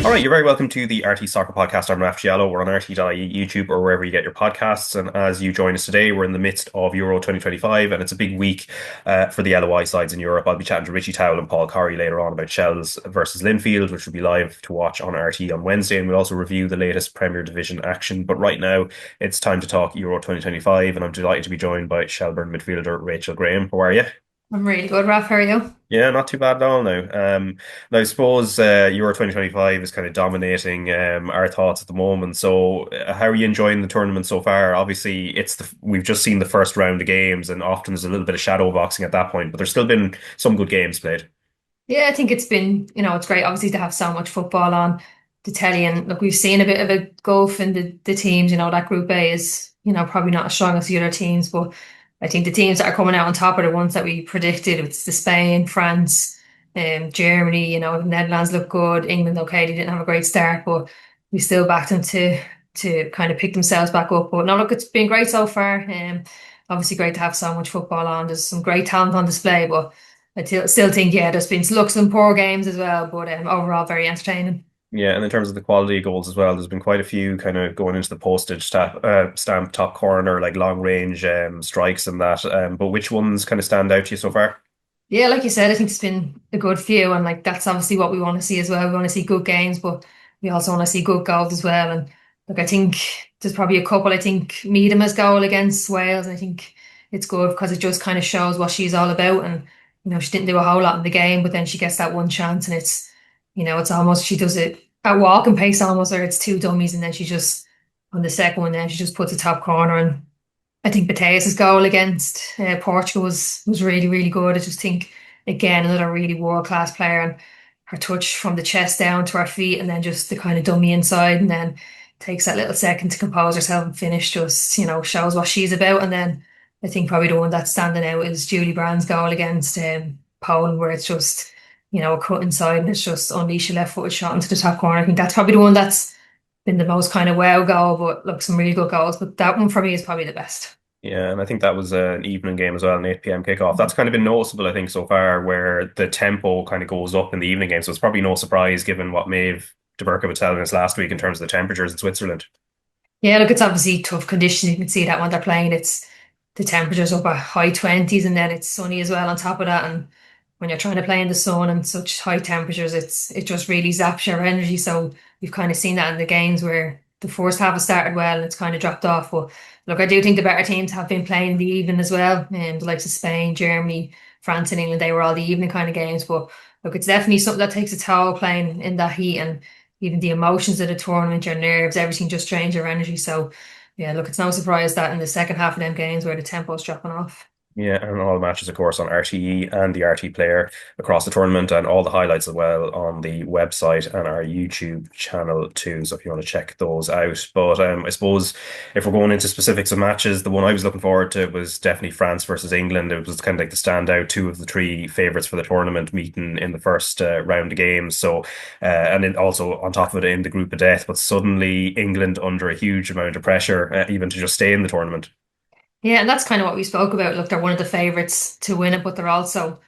All right, you're very welcome to the RTÉ Soccer Podcast. I'm Raf Diallo. We're on RT.ie, YouTube, or wherever you get your podcasts. And as you join us today, we're in the midst of Euro 2025, and it's a big week for the LOI sides in Europe. I'll be chatting to Richie, Towell, and Corry later on about Shels versus Linfield, which will be live to watch on RT on Wednesday. And we'll also review the latest Premier Division action. But right now, it's time to talk Euro 2025, and I'm delighted to be joined by Shelbourne midfielder Rachel Graham. How are you? I'm really good, Raf. How are you? Yeah, not too bad at all now. Now I suppose Euro 2025 is kind of dominating our thoughts at the moment. So, how are you enjoying the tournament so far? Obviously, we've just seen the first round of games, and often there's a little bit of shadow boxing at that point. But there's still been some good games played. Yeah, I think it's been, it's great obviously to have so much football on the telly. And look, we've seen a bit of a gulf in the teams. That Group A is, probably not as strong as the other teams, but I think the teams that are coming out on top are the ones that we predicted. It's the Spain, France, Germany, the Netherlands look good. England, okay, they didn't have a great start, but we still backed them to kind of pick themselves back up. But no, look, it's been great so far. Obviously great to have so much football on. There's some great talent on display, but I still think, yeah, there's been some poor games as well, but overall very entertaining. Yeah, and in terms of the quality of goals as well, there's been quite a few kind of going into the stamp top corner, like long range strikes and that. But which ones kind of stand out to you so far? Yeah, like you said, I think it's been a good few, and like that's obviously what we want to see as well. We want to see good games, but we also want to see good goals as well. And look, I think there's probably a couple. I think Miedema's goal against Wales, and I think it's good because it just kind of shows what she's all about. And she didn't do a whole lot in the game, but then she gets that one chance, and it's almost she does it at walking pace almost, or it's two dummies, and then she just on the second one, then she just puts a top corner. And I think Mateus' goal against Portugal was really, really good. I just think, again, another really world-class player, and her touch from the chest down to her feet and then just the kind of dummy inside, and then takes that little second to compose herself and finish, just, shows what she's about. And then I think probably the one that's standing out is Julie Brand's goal against Poland, where it's just, a cut inside and it's just unleash a left-footed shot into the top corner. I think that's probably the one that's been the most kind of wow goal, but look, some really good goals. But that one for me is probably the best. Yeah, and I think that was an evening game as well, an 8 p.m. kickoff. That's kind of been noticeable, I think, so far, where the tempo kind of goes up in the evening game. So it's probably no surprise given what Maeve Deberka was telling us last week in terms of the temperatures in Switzerland. Yeah, look, it's obviously tough conditions. You can see that when they're playing, it's the temperatures up at high 20s, and then it's sunny as well on top of that. And when you're trying to play in the sun and such high temperatures, it just really zaps your energy. So we've kind of seen that in the games where the first half has started well and it's kind of dropped off. But look, I do think the better teams have been playing in the evening as well. And the likes of Spain, Germany, France, and England, they were all the evening kind of games. But look, it's definitely something that takes a toll playing in that heat, and even the emotions of the tournament, your nerves, everything just drains your energy. So yeah, look, it's no surprise that in the second half of them games where the tempo's dropping off. Yeah, and all the matches, of course, on RTE and the RT player across the tournament, and all the highlights as well on the website and our YouTube channel too. So if you want to check those out. But I suppose if we're going into specifics of matches, the one I was looking forward to was definitely France versus England. It was kind of like the standout two of the three favourites for the tournament meeting in the first round of games. So and then also on top of it in the group of death, but suddenly England under a huge amount of pressure, even to just stay in the tournament. Yeah, and that's kind of what we spoke about. Look, they're one of the favourites to win it, but they're also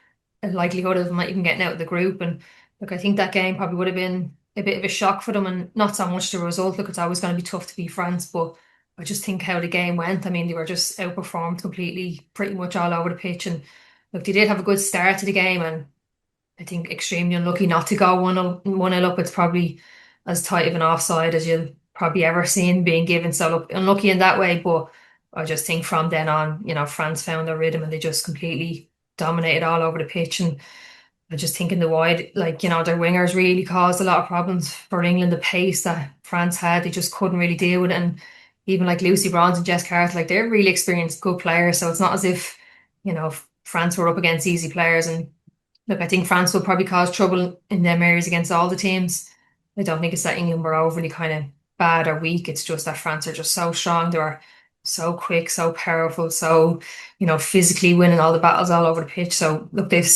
a likelihood of them not even getting out of the group. And look, I think that game probably would have been a bit of a shock for them, and not so much the result. Look, it's always going to be tough to beat France, but I just think how the game went. I mean, they were just outperformed completely, pretty much all over the pitch. And look, they did have a good start to the game, and I think extremely unlucky not to go 1-0 up. It's probably as tight of an offside as you'll probably ever seen being given. So look, unlucky in that way, but I just think from then on, France found their rhythm and they just completely dominated all over the pitch. And I just think in the wide, like, their wingers really caused a lot of problems for England. The pace that France had, they just couldn't really deal with it. And even like Lucy Bronze and Jess Carter, like they're really experienced, good players. So it's not as if, France were up against easy players. And look, I think France will probably cause trouble in them areas against all the teams. I don't think it's that England were overly kind of bad or weak. It's just that France are just so strong. They were so quick, so powerful, so, physically winning all the battles all over the pitch. So look, they've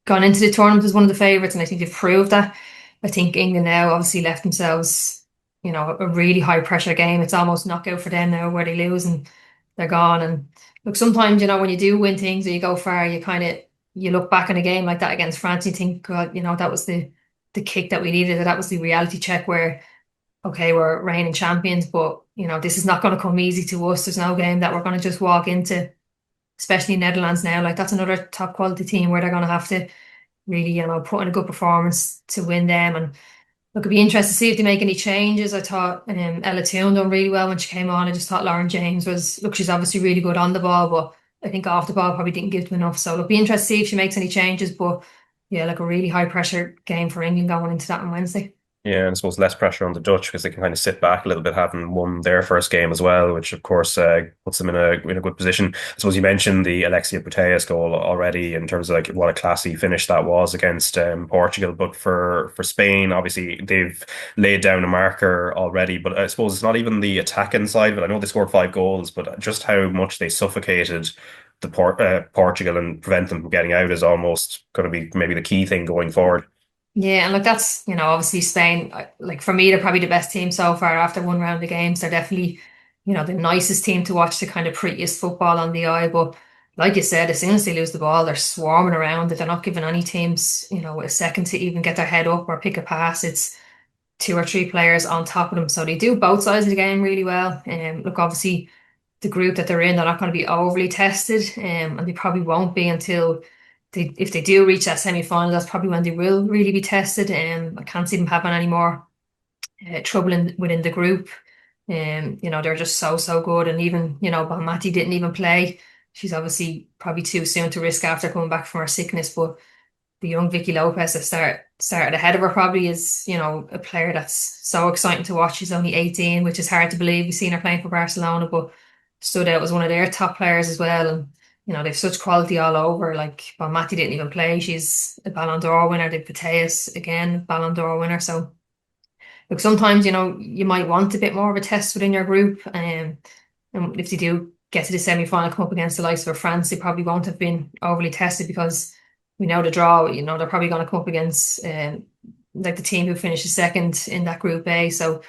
gone into the tournament as one of the favourites, and I think they've proved that. I think England now obviously left themselves, a really high pressure game. It's almost knockout for them now where they lose and they're gone. And look, sometimes, when you do win things or you go far, you look back on a game like that against France, you think, God, that was the the kick that we needed. That was the reality check where, okay, we're reigning champions, but this is not going to come easy to us. There's no game that we're going to just walk into, especially Netherlands now. Like that's another top quality team where they're going to have to really, put in a good performance to win them. And look, it'd be interesting to see if they make any changes. I thought Ella Toone done really well when she came on. I just thought Lauren James was, look, she's obviously really good on the ball, but I think off the ball probably didn't give them enough. So it'll be interesting to see if she makes any changes. But yeah, like a really high pressure game for England going into that on Wednesday. Yeah, and I suppose less pressure on the Dutch because they can kind of sit back a little bit, having won their first game as well, which of course puts them in a good position. I suppose you mentioned the Alexia Putellas goal already in terms of like what a classy finish that was against Portugal, but for Spain, obviously they've laid down a marker already. But I suppose it's not even the attacking side of it. I know they scored 5 goals, but just how much they suffocated Portugal and prevent them from getting out is almost going to be maybe the key thing going forward. Yeah, and like that's, obviously Spain, like for me, they're probably the best team so far after one round of games. They're definitely, the nicest team to watch, the kind of prettiest football on the eye. But like you said, as soon as they lose the ball, they're swarming around it. They're not giving any teams, a second to even get their head up or pick a pass. It's two or three players on top of them. So they do both sides of the game really well. Look, obviously the group that they're in, they're not going to be overly tested, and they probably won't be until if they do reach that semi-final. That's probably when they will really be tested. I can't see them having any more trouble within the group. They're just so good, and even Bonmati didn't even play. She's obviously probably too soon to risk after coming back from her sickness, but the young Vicky Lopez that started ahead of her probably is, a player that's so exciting to watch. She's only 18, which is hard to believe. We've seen her playing for Barcelona, but stood out as one of their top players as well. And, they've such quality all over. Like, well, Matty didn't even play. She's a Ballon d'Or winner. They've Putellas, again, Ballon d'Or winner. So, look, sometimes, you might want a bit more of a test within your group. And if they do get to the semi-final, come up against the likes of France, they probably won't have been overly tested because we know the draw. They're probably going to come up against like the team who finishes second in that Group A. So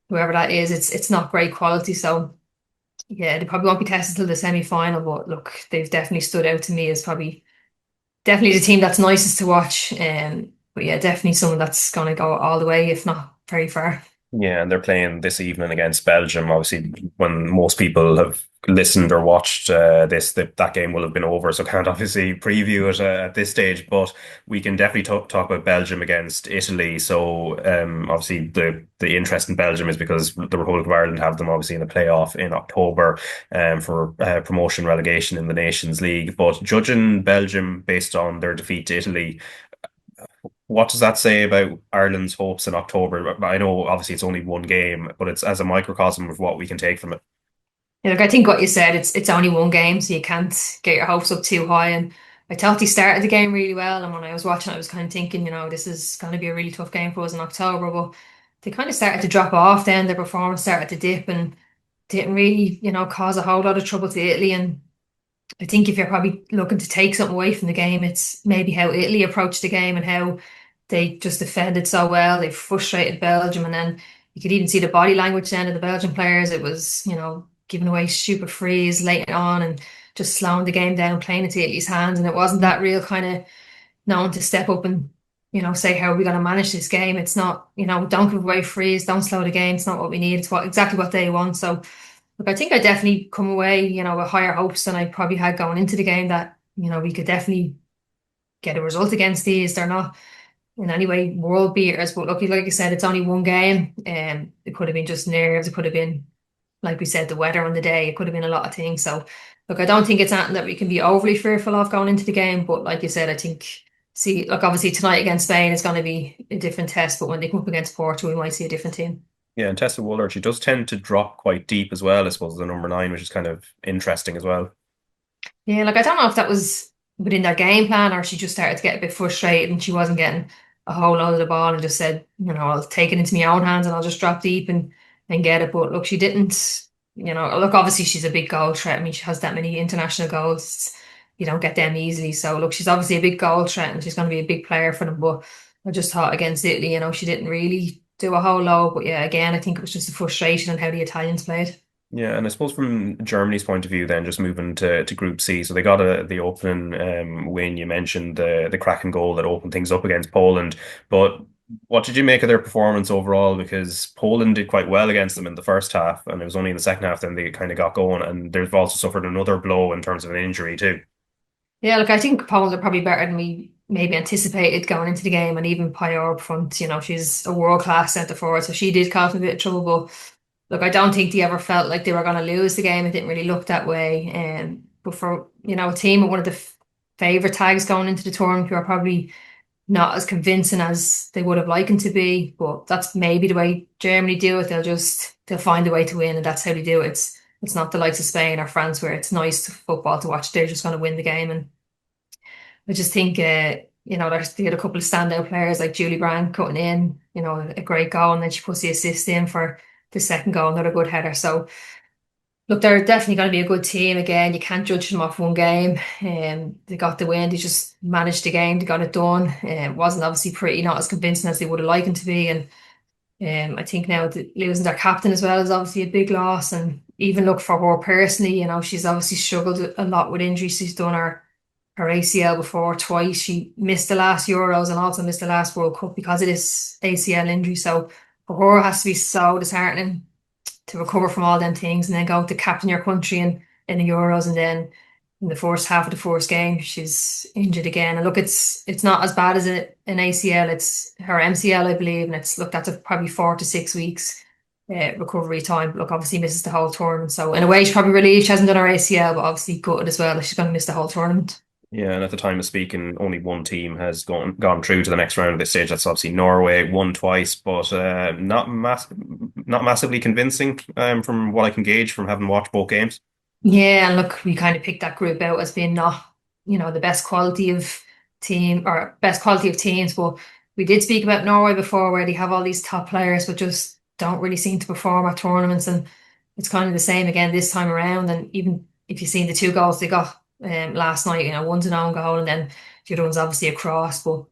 whoever that is, it's not great quality. So yeah, they probably won't be tested till the semi-final. But look, they've definitely stood out to me as probably definitely the team that's nicest to watch. But yeah, definitely someone that's going to go all the way, if not very far. Yeah, and they're playing this evening against Belgium. Obviously, when most people have listened or watched that game will have been over, so can't obviously preview it at this stage. But we can definitely talk about Belgium against Italy. So, obviously, the interest in Belgium is because the Republic of Ireland have them obviously in a playoff in October, for promotion relegation in the Nations League. But judging Belgium based on their defeat to Italy, what does that say about Ireland's hopes in October? I know obviously it's only one game, but it's as a microcosm of what we can take from it. Yeah, look, I think what you said, it's only one game, so you can't get your hopes up too high. And I thought they started the game really well. And when I was watching, I was kind of thinking, this is going to be a really tough game for us in October. But they kind of started to drop off then. Their performance started to dip and didn't really, cause a whole lot of trouble to Italy. And I think if you're probably looking to take something away from the game, it's maybe how Italy approached the game and how they just defended so well. They frustrated Belgium, and then you could even see the body language then of the Belgian players. It was, giving away stupid frees late on and just slowing the game down, playing into Italy's hands. And it wasn't that real kind of known to step up and, say, how are we going to manage this game? It's not, don't give away frees, don't slow the game. It's not what we need. It's exactly what they want. So, look, I think I definitely come away, with higher hopes than I probably had going into the game that, we could definitely get a result against these. They're not in any way world beaters, but look, like you said, it's only one game. It could have been just nerves. It could have been, like we said, the weather on the day. It could have been a lot of things. So, look, I don't think it's something that we can be overly fearful of going into the game. But like you said, I think, see, look, obviously tonight against Spain is going to be a different test. But when they come up against Portugal, we might see a different team. Yeah, and Tessa Woolard, she does tend to drop quite deep as well, I suppose, the number 9, which is kind of interesting as well. Yeah, like I don't know if that was within their game plan or she just started to get a bit frustrated and she wasn't getting a whole lot of the ball and just said, I'll take it into my own hands and I'll just drop deep and get it. But look, she didn't, look, obviously she's a big goal threat. I mean, she has that many international goals. You don't get them easily. So look, she's obviously a big goal threat and she's going to be a big player for them. But I just thought against Italy, she didn't really do a whole lot. But yeah, again, I think it was just a frustration on how the Italians played. Yeah, and I suppose from Germany's point of view, then just moving to Group C, so they got the opening win. You mentioned the cracking goal that opened things up against Poland, but What did you make of their performance overall? Because Poland did quite well against them in the first half, and it was only in the second half then they kind of got going, and they've also suffered another blow in terms of an injury too. Yeah, look, I think Poland are probably better than we maybe anticipated going into the game, and even Payar up front, she's a world class centre forward, so she did cause me a bit of trouble. But look, I don't think they ever felt like they were going to lose the game. It didn't really look that way. But for a team with one of the favourite tags going into the tournament, who are probably not as convincing as they would have liked them to be. But that's maybe the way Germany do it. They'll find a way to win, and that's how they do it. It's not the likes of Spain or France where it's nice football to watch. They're just going to win the game, and I just think they had a couple of standout players like Julie Brand cutting in, a great goal, and then she puts the assist in for the second goal, another good header. So look, they're definitely going to be a good team again. You can't judge them off one game. They got the win. They just managed the game. They got it done. It wasn't obviously pretty, not as convincing as they would have liked it to be. And I think now losing their captain as well is obviously a big loss. And even look for her personally, she's obviously struggled a lot with injuries. She's done her ACL before twice. She missed the last Euros and also missed the last World Cup because of this ACL injury. So for her, it has to be so disheartening to recover from all them things and then go to captain your country in the Euros, and then in the first half of the first game she's injured again. And look, it's not as bad as an ACL. It's her MCL, I believe, and that's probably 4 to 6 weeks recovery time. Look, obviously misses the whole tournament, so in a way she's probably relieved she hasn't done her ACL, but obviously gutted as well that she's going to miss the whole tournament. Yeah, and at the time of speaking, only one team has gone through to the next round of this stage. That's obviously Norway, won twice, but not massively convincing. From what I can gauge from having watched both games. Yeah, and look, we kind of picked that group out as being not, the best quality of team or best quality of teams. But we did speak about Norway before, where they have all these top players, but just don't really seem to perform at tournaments. And it's kind of the same again this time around. And even if you've seen the two goals they got last night, one's an own goal, and then the other one's obviously a cross. But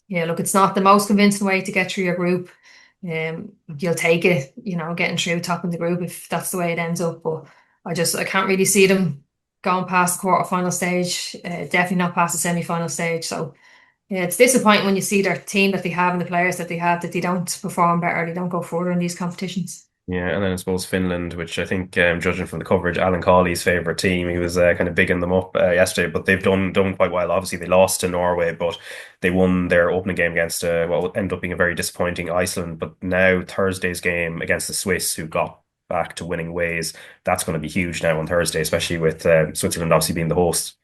yeah, look, it's not the most convincing way to get through your group. You'll take it, getting through top of the group if that's the way it ends up. But I can't really see them going past the quarter-final stage. Definitely not past the semi-final stage. So yeah, it's disappointing when you see their team that they have and the players that they have that they don't perform better, they don't go further in these competitions. Yeah, and then I suppose Finland, which I think, judging from the coverage, Alan Cawley's favourite team, he was kind of bigging them up yesterday. But they've done quite well. Obviously, they lost to Norway, but they won their opening game against what ended up being a very disappointing Iceland. But now Thursday's game against the Swiss, who got back to winning ways, that's going to be huge now on Thursday, especially with Switzerland obviously being the host.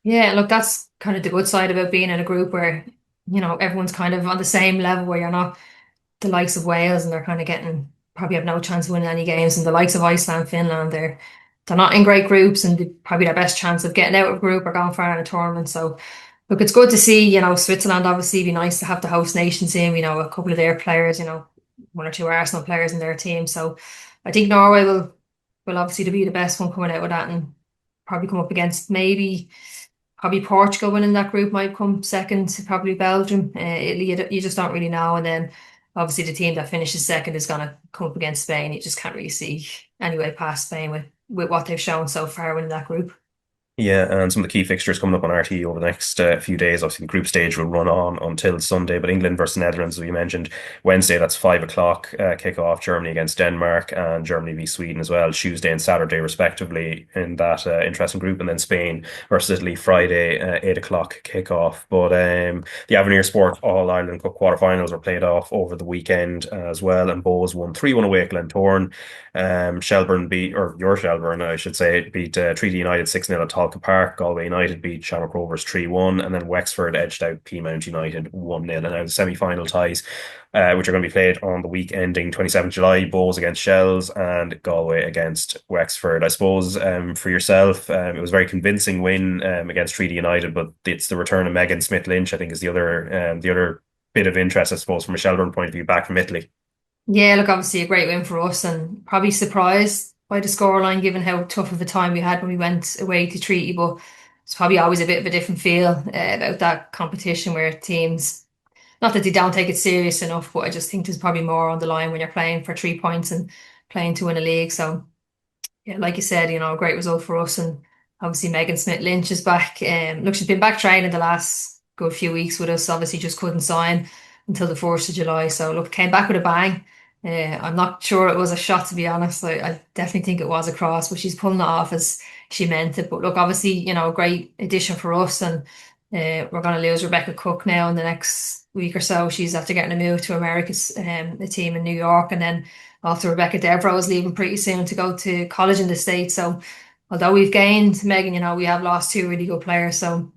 Yeah, look, that's kind of the good side about being in a group where, everyone's kind of on the same level, where you're not the likes of Wales and they're kind of getting probably have no chance of winning any games, and the likes of Iceland, Finland, they're not in great groups, and probably their best chance of getting out of a group or going far in a tournament. So look, it's good to see, Switzerland obviously be nice to have the host nation team, a couple of their players, one or two Arsenal players in their team. So I think Norway will obviously be the best one coming out with that, and probably come up against maybe probably Portugal winning that group might come second, probably Belgium. Italy, you just don't really know. And then obviously the team that finishes second is going to come up against Spain. You just can't really see any way past Spain with what they've shown so far winning that group. Yeah, and some of the key fixtures coming up on RTÉ over the next few days. Obviously, the group stage will run on until Sunday, but England versus Netherlands, as we mentioned, Wednesday, that's 5 o'clock kickoff. Germany against Denmark and Germany v Sweden as well, Tuesday and Saturday, respectively, in that interesting group. And then Spain versus Italy, Friday, 8 o'clock kickoff. But the Avenir Sport All Ireland Cup quarterfinals were played off over the weekend as well, and Bohs won 3-1 away at Glentoran. Shelbourne or your Shelbourne, I should say, beat Treaty United 6-0 at Talca Park. Galway United beat Shamrock Rovers 3-1. And then Wexford edged out Peamount United 1-0. And now the semi final ties, which are going to be played on the week ending 27th July, Bohs against Shels and Galway against Wexford. I suppose for yourself, it was a very convincing win against Treaty United, but it's the return of Megan Smith Lynch, I think, is the other bit of interest, I suppose, from a Shelbourne point of view, back from Italy. Yeah, look, obviously a great win for us, and probably surprised by the scoreline given how tough of a time we had when we went away to Treaty. But it's probably always a bit of a different feel about that competition, where teams, not that they don't take it serious enough, but I just think there's probably more on the line when you're playing for 3 points and playing to win a league. So yeah, like you said, a great result for us. And obviously Megan Smith Lynch is back. Look, she's been back training the last good few weeks with us. Obviously, just couldn't sign until the 1st of July. So look, came back with a bang. I'm not sure it was a shot, to be honest. I definitely think it was a cross, but she's pulling it off as she meant it. But look, obviously, a great addition for us, and we're going to lose Rebecca Cook now in the next week or so. She's after getting a move to America's the team in New York, and then after Rebecca Devereux is leaving pretty soon to go to college in the States. So although we've gained Megan, we have lost two really good players. So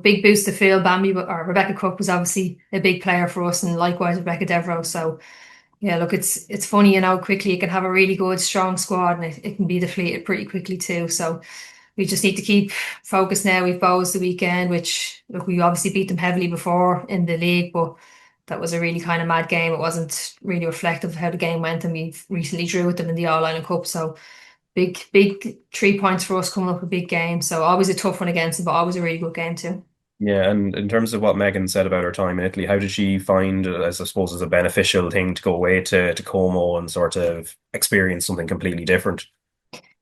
big boost to Phil Bambi, but or Rebecca Cook was obviously a big player for us, and likewise Rebecca Devereux. So yeah, look, it's funny, quickly you can have a really good, strong squad, and it can be depleted pretty quickly too. So we just need to keep focused now. We've Bows the weekend, which look, we obviously beat them heavily before in the league, but that was a really kind of mad game. It wasn't really reflective of how the game went, and we've recently drew with them in the All Ireland Cup. So big 3 points for us coming up a big game. So always a tough one against them, but always a really good game too. Yeah, and in terms of what Megan said about her time in Italy, how did she find it, as I suppose, as a beneficial thing to go away to Como and sort of experience something completely different?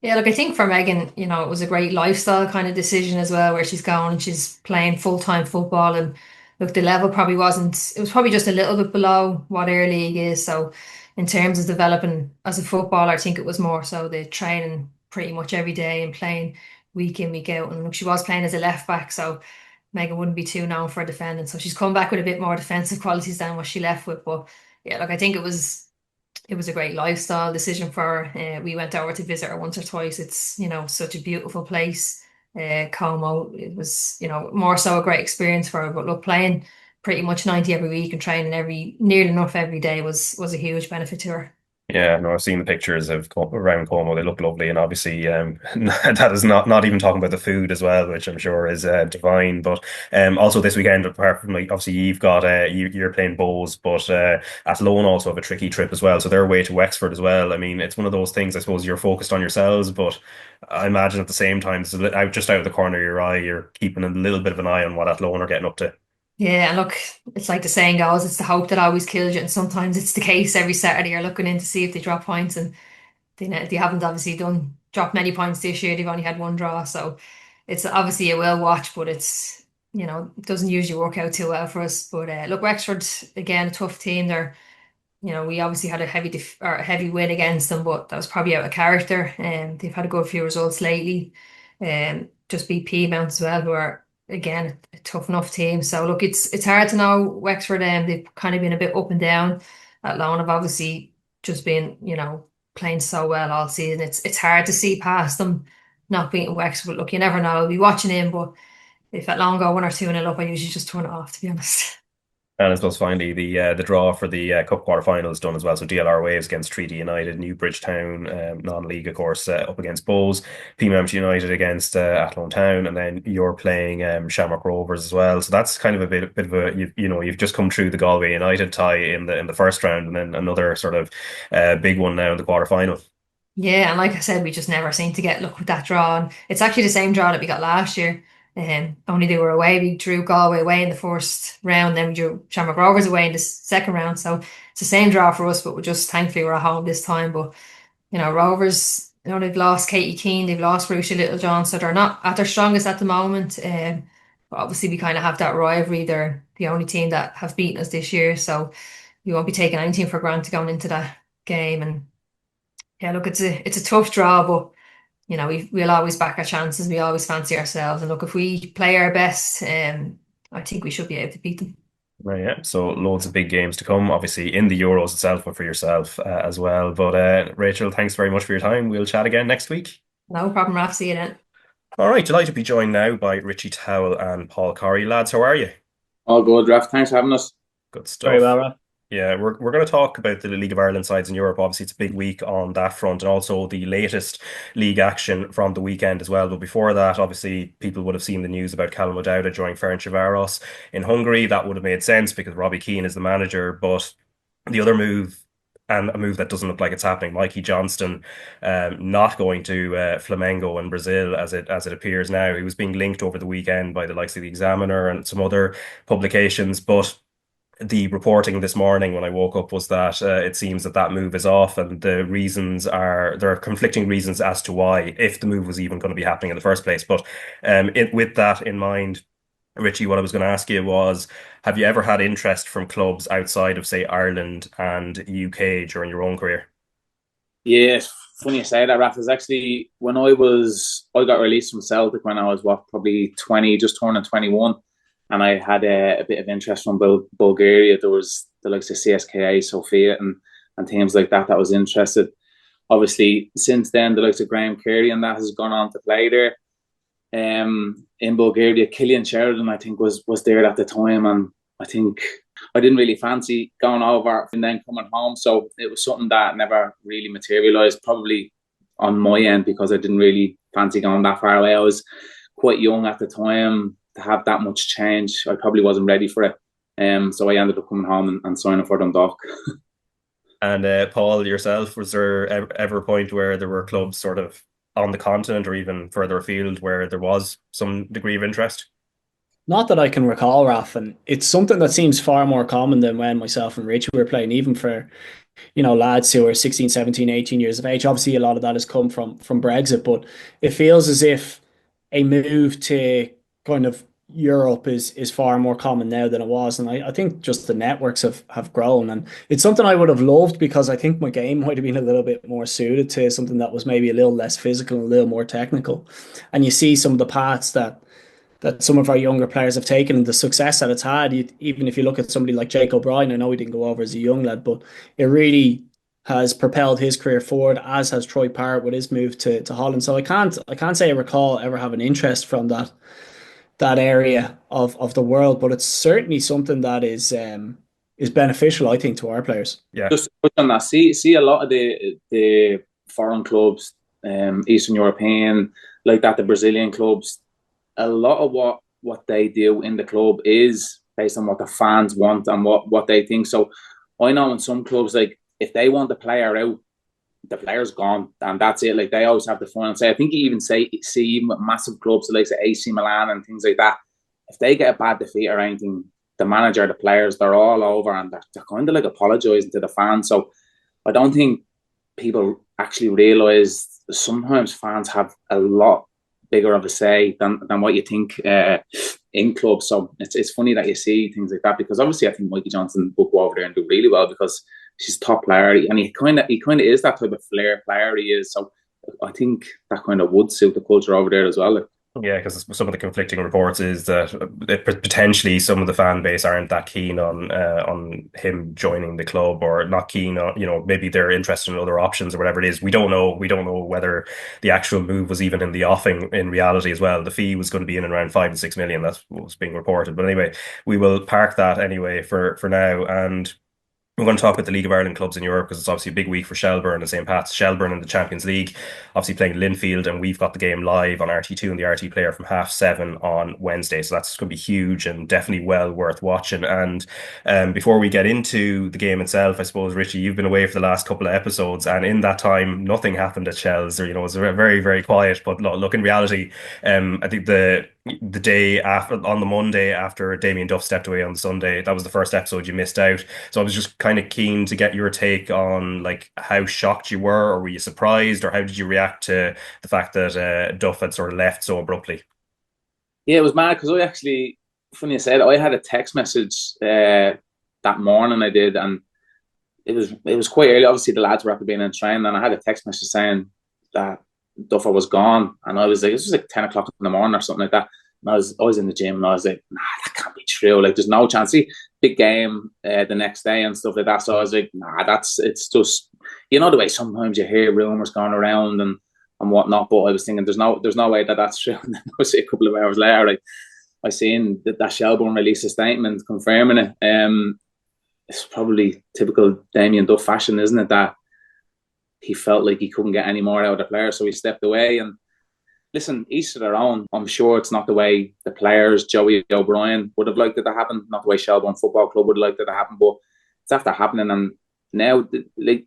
Yeah, look, I think for Megan, it was a great lifestyle kind of decision as well, where she's going and she's playing full-time football. And look, the level probably wasn't, it was probably just a little bit below what Air League is. So in terms of developing as a footballer, I think it was more so the training pretty much every day and playing week in, week out. And look, she was playing as a left back, so Megan wouldn't be too known for defending. So she's come back with a bit more defensive qualities than what she left with. But yeah, look, I think it was a great lifestyle decision for her. We went over to visit her once or twice. It's, such a beautiful place. Como, it was, more so a great experience for her. But look, playing pretty much 90 every week and training nearly enough every day was a huge benefit to her. Yeah, no, I've seen the pictures of around Como. They look lovely, and obviously, that is not even talking about the food as well, which I'm sure is divine. But also this weekend, apart from like obviously you've got you're playing Bows, but Athlone also have a tricky trip as well, so they're away to Wexford as well. I mean, it's one of those things. I suppose you're focused on yourselves, but I imagine at the same time, just out of the corner of your eye, you're keeping a little bit of an eye on what Athlone are getting up to. Yeah, and look, it's like the saying goes, it's the hope that always kills you. And sometimes it's the case every Saturday you're looking in to see if they drop points, and they haven't obviously dropped many points this year. They've only had one draw, so it's obviously a well watch, but it doesn't usually work out too well for us. But look, Wexford again, a tough team. We obviously had a heavy win against them, but that was probably out of character. And they've had a good few results lately. Just beat Peamount as well, who are again a tough enough team. So look, it's hard to know Wexford. They've kind of been a bit up and down. Athlone have obviously just been playing so well all season. It's hard to see past them not beating Wexford. But look, you never know. I'll be watching in, but if Athlone go 1 or 2-0 up, I usually just turn it off, to be honest. And I suppose finally the draw for the Cup quarter-final is done as well. So DLR Waves against Treaty United, Newbridge Town, non-league of course, up against Bows, Peamount United against Athlone Town, and then you're playing Shamrock Rovers as well. So that's kind of a bit of a you've just come through the Galway United tie in the first round, and then another sort of big one now in the quarter-final. Yeah, and like I said, we just never seem to get luck with that draw. And it's actually the same draw that we got last year. Only they were away. We drew Galway away in the first round, then we drew Shamrock Rovers away in the second round. So it's the same draw for us, but we're just thankfully we're at home this time. But Rovers, they've lost Katie Keane, they've lost Rushi Littlejohn, so they're not at their strongest at the moment. But obviously we kind of have that rivalry. They're the only team that have beaten us this year, so we won't be taking anything for granted going into that game. And yeah, look, it's a tough draw, but we'll always back our chances. We always fancy ourselves, and look, if we play our best, I think we should be able to beat them. Right, yeah. So loads of big games to come, obviously in the Euros itself, but for yourself as well. But Rachel, thanks very much for your time. We'll chat again next week. No problem, Raf. See you then. All right, delighted to be joined now by Richie Towell and Paul Corry. Lads, how are you? All good, Raf. Thanks for having us. Good Very stuff. well, Raf. Yeah, we're going to talk about the League of Ireland sides in Europe. Obviously, it's a big week on that front, and also the latest league action from the weekend as well. But before that, obviously, people would have seen the news about Callum O'Dowda joining Ferencvaros in Hungary. That would have made sense because Robbie Keane is the manager. But the other move, and a move that doesn't look like it's happening, Mikey Johnston, not going to Flamengo in Brazil as it appears now. He was being linked over the weekend by the likes of the Examiner and some other publications, but the reporting this morning when I woke up was that it seems that move is off, and there are conflicting reasons as to why, if the move was even going to be happening in the first place. But with that in mind, Richie, what I was going to ask you was, have you ever had interest from clubs outside of, say, Ireland and UK during your own career? Yeah, it's funny you say that, Raf. Is actually when I got released from Celtic when I was probably 20, just turning 21, and I had a bit of interest from Bulgaria. There was the likes of CSKA, Sofia, and teams like that was interested. Obviously, since then, the likes of Graham Carey and that has gone on to play there. In Bulgaria, Killian Sheridan, I think, was there at the time, and I think I didn't really fancy going over and then coming home. So it was something that never really materialised, probably on my end, because I didn't really fancy going that far away. I was quite young at the time to have that much change. I probably wasn't ready for it. So I ended up coming home and signing for Dundalk. And Paul, yourself, was there ever a point where there were clubs sort of on the continent or even further afield where there was some degree of interest? Not that I can recall, Raf, and it's something that seems far more common than when myself and Richie were playing, even for, lads who are 16, 17, 18 years of age. Obviously, a lot of that has come from Brexit, but it feels as if a move to kind of Europe is far more common now than it was. And I think just the networks have grown. And it's something I would have loved because I think my game might have been a little bit more suited to something that was maybe a little less physical and a little more technical. And you see some of the paths that some of our younger players have taken and the success that it's had. Even if you look at somebody like Jake O'Brien, I know he didn't go over as a young lad, but it really has propelled his career forward, as has Troy Parrott with his move to Holland. So I can't say I recall ever having interest from that area of the world, but it's certainly something that is beneficial, I think, to our players. Yeah. Just to touch on that, see a lot of the foreign clubs, Eastern European, like that, the Brazilian clubs. A lot of what they do in the club is based on what the fans want and what they think. So I know in some clubs, like if they want the player out, the player's gone and that's it. Like they always have the final say. I think you even see even with massive clubs like AC Milan and things like that, if they get a bad defeat or anything, the manager, the players, they're all over and they're kind of like apologising to the fans. So I don't think people actually realise sometimes fans have a lot bigger of a say than what you think in clubs. So it's funny that you see things like that because obviously I think Mikey Johnson would go over there and do really well because she's a top player and he kind of is that type of flair player he is. So I think that kind of would suit the culture over there as well. Yeah, because some of the conflicting reports is that potentially some of the fan base aren't that keen on him joining the club, or not keen on, maybe they're interested in other options or whatever it is. We don't know. We don't know whether the actual move was even in the offing in reality as well. The fee was going to be in and around 5 to 6 million. That's what was being reported. But anyway, we will park that anyway for now. And we're going to talk about the League of Ireland clubs in Europe because it's obviously a big week for Shelbourne and St Pat's. Shelbourne in the Champions League, obviously playing Linfield, and we've got the game live on RT2 and the RT Player from 7:30 on Wednesday. So that's going to be huge and definitely well worth watching. And before we get into the game itself, I suppose, Richie, you've been away for the last couple of episodes, and in that time, nothing happened at Shels, or it was very, very quiet. But look, in reality, I think the day after, on the Monday after Damien Duff stepped away on the Sunday, that was the first episode you missed out. So I was just kind of keen to get your take on like how shocked you were, or were you surprised, or how did you react to the fact that Duff had sort of left so abruptly? Yeah, it was mad because I actually, funny you said, I had a text message that morning I did, and it was quite early. Obviously, the lads were after being in train, and I had a text message saying that Duffer was gone, and I was like, this was like 10 o'clock in the morning or something like that. And I was in the gym, and I was like, nah, that can't be true. Like, there's no chance. See, big game the next day and stuff like that. So I was like, nah, it's just, the way sometimes you hear rumors going around and whatnot. But I was thinking, there's no way that that's true. And then I was a couple of hours later, like, I seen that Shelbourne released a statement confirming it. It's probably typical Damien Duff fashion, isn't it? That he felt like he couldn't get any more out of the players, so he stepped away. And listen, each to their own. I'm sure it's not the way the players, Joey O'Brien, would have liked it to happen, not the way Shelbourne Football Club would have liked it to happen, but it's after happening. And now, the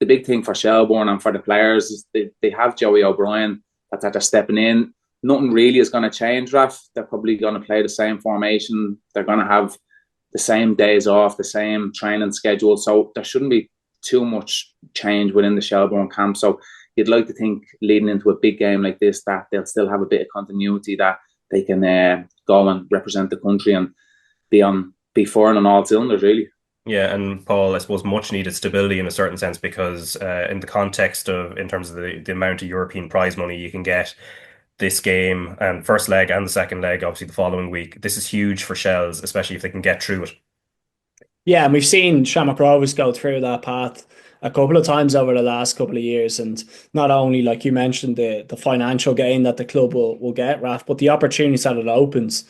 big thing for Shelbourne and for the players is they have Joey O'Brien that's after stepping in. Nothing really is going to change, Raf. They're probably going to play the same formation. They're going to have the same days off, the same training schedule. So there shouldn't be too much change within the Shelbourne camp. So you'd like to think leading into a big game like this that they'll still have a bit of continuity, that go and represent the country and be firing on all cylinders, really. Yeah, and Paul, I suppose much needed stability in a certain sense because in the context of, in terms of the amount of European prize money you can get this game and first leg and the second leg, obviously the following week, this is huge for Shels, especially if they can get through it. Yeah, and we've seen Shamrock Rovers go through that path a couple of times over the last couple of years. And not only, like you mentioned, the financial gain that the club will get, Raf, but the opportunities that it opens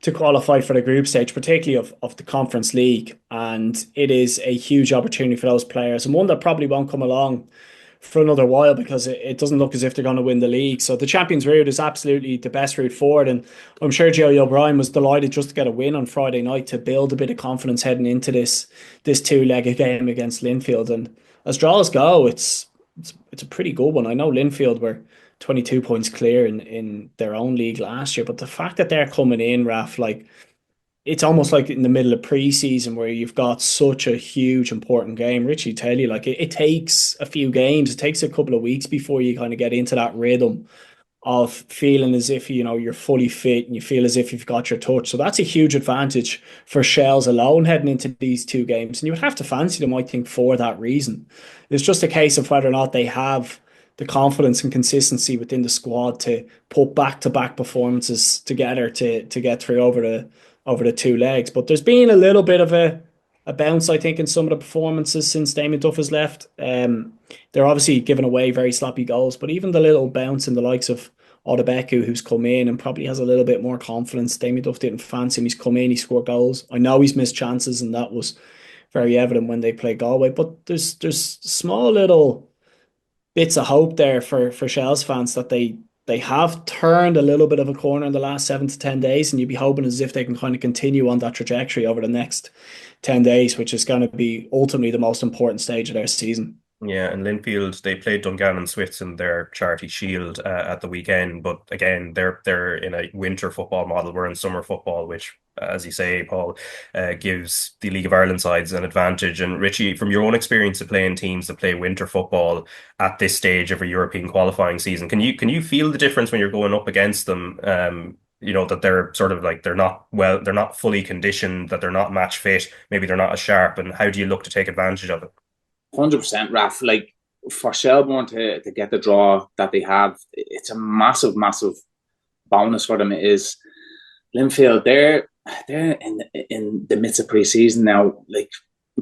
to qualify for the group stage, particularly of the Conference League. And it is a huge opportunity for those players, and one that probably won't come along for another while because it doesn't look as if they're going to win the league. So the Champions route is absolutely the best route forward. And I'm sure Joe O'Brien was delighted just to get a win on Friday night to build a bit of confidence heading into this two-legged game against Linfield. And as draws go, it's a pretty good one. I know Linfield were 22 points clear in their own league last year, but the fact that they're coming in, Raf, like, it's almost like in the middle of pre-season where you've got such a huge important game. Richie, tell you, like, it takes a few games, it takes a couple of weeks before you kind of get into that rhythm of feeling as if, you know, you're fully fit and you feel as if you've got your touch. So that's a huge advantage for Shels alone heading into these two games. And you would have to fancy them, I think, for that reason. It's just a case of whether or not they have the confidence and consistency within the squad to put back-to-back performances together to get through over the two legs. But there's been a little bit of a bounce, I think, in some of the performances since Damien Duff has left. They're obviously giving away very sloppy goals, but even the little bounce in the likes of Odebeku, who's come in and probably has a little bit more confidence. Damien Duff didn't fancy him. He's come in, he scored goals. I know he's missed chances, and that was very evident when they played Galway. But there's small little bits of hope there for Shels fans that they have turned a little bit of a corner in the last 7 to 10 days, and you'd be hoping as if they can kind of continue on that trajectory over the next 10 days, which is going to be ultimately the most important stage of their season. Yeah, and Linfield, they played Dungannon Swifts in their Charity Shield at the weekend, but again, they're in a winter football model. We're in summer football, which, as you say, Paul, gives the League of Ireland sides an advantage. And Richie, from your own experience of playing teams that play winter football at this stage of a European qualifying season, can you feel the difference when you're going up against them? You know, that they're sort of like they're not fully conditioned, that they're not match fit, maybe they're not as sharp, and how do you look to take advantage of it? 100%, Raf. Like, for Shelbourne to get the draw that they have, it's a massive bonus for them. It is. Linfield, they're in the midst of pre-season now. Like,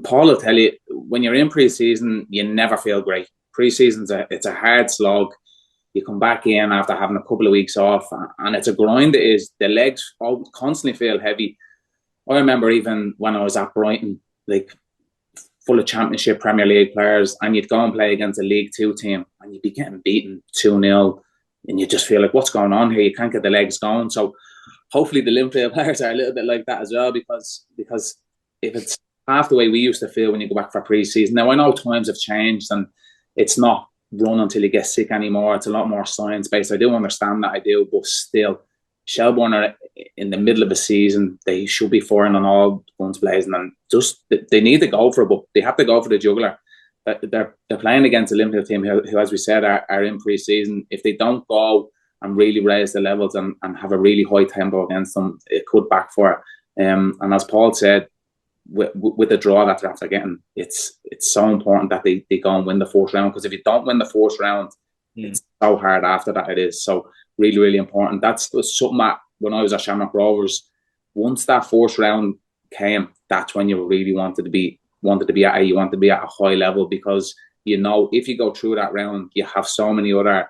Paul will tell you, when you're in pre-season, you never feel great. Pre-season's it's a hard slog. You come back in after having a couple of weeks off, and it's a grind. It is. The legs constantly feel heavy. I remember even when I was at Brighton, like, full of Championship, Premier League players, and you'd go and play against a League Two team and you'd be getting beaten 2-0 and you just feel like, what's going on here? You can't get the legs going. So hopefully the Linfield players are a little bit like that as well, because if it's half the way we used to feel when you go back for pre-season. Now, I know times have changed and it's not run until you get sick anymore. It's a lot more science-based. I do understand that, I do, but still, Shelbourne are in the middle of a season. They should be firing on all guns blazing, and just they need to go for it, but they have to go for the jugular. They're playing against a Linfield team who, as we said, are in pre-season. If they don't go and really raise the levels and have a really high tempo against them, it could backfire. And as Paul said, with the draw that they're after getting, it's so important that they go and win the fourth round, because if you don't win the fourth round, it's so hard after that. It is so really important. That's something that when I was at Shamrock Rovers, once that fourth round came, that's when you really wanted to be at a high level, because you know if you go through that round, you have so many other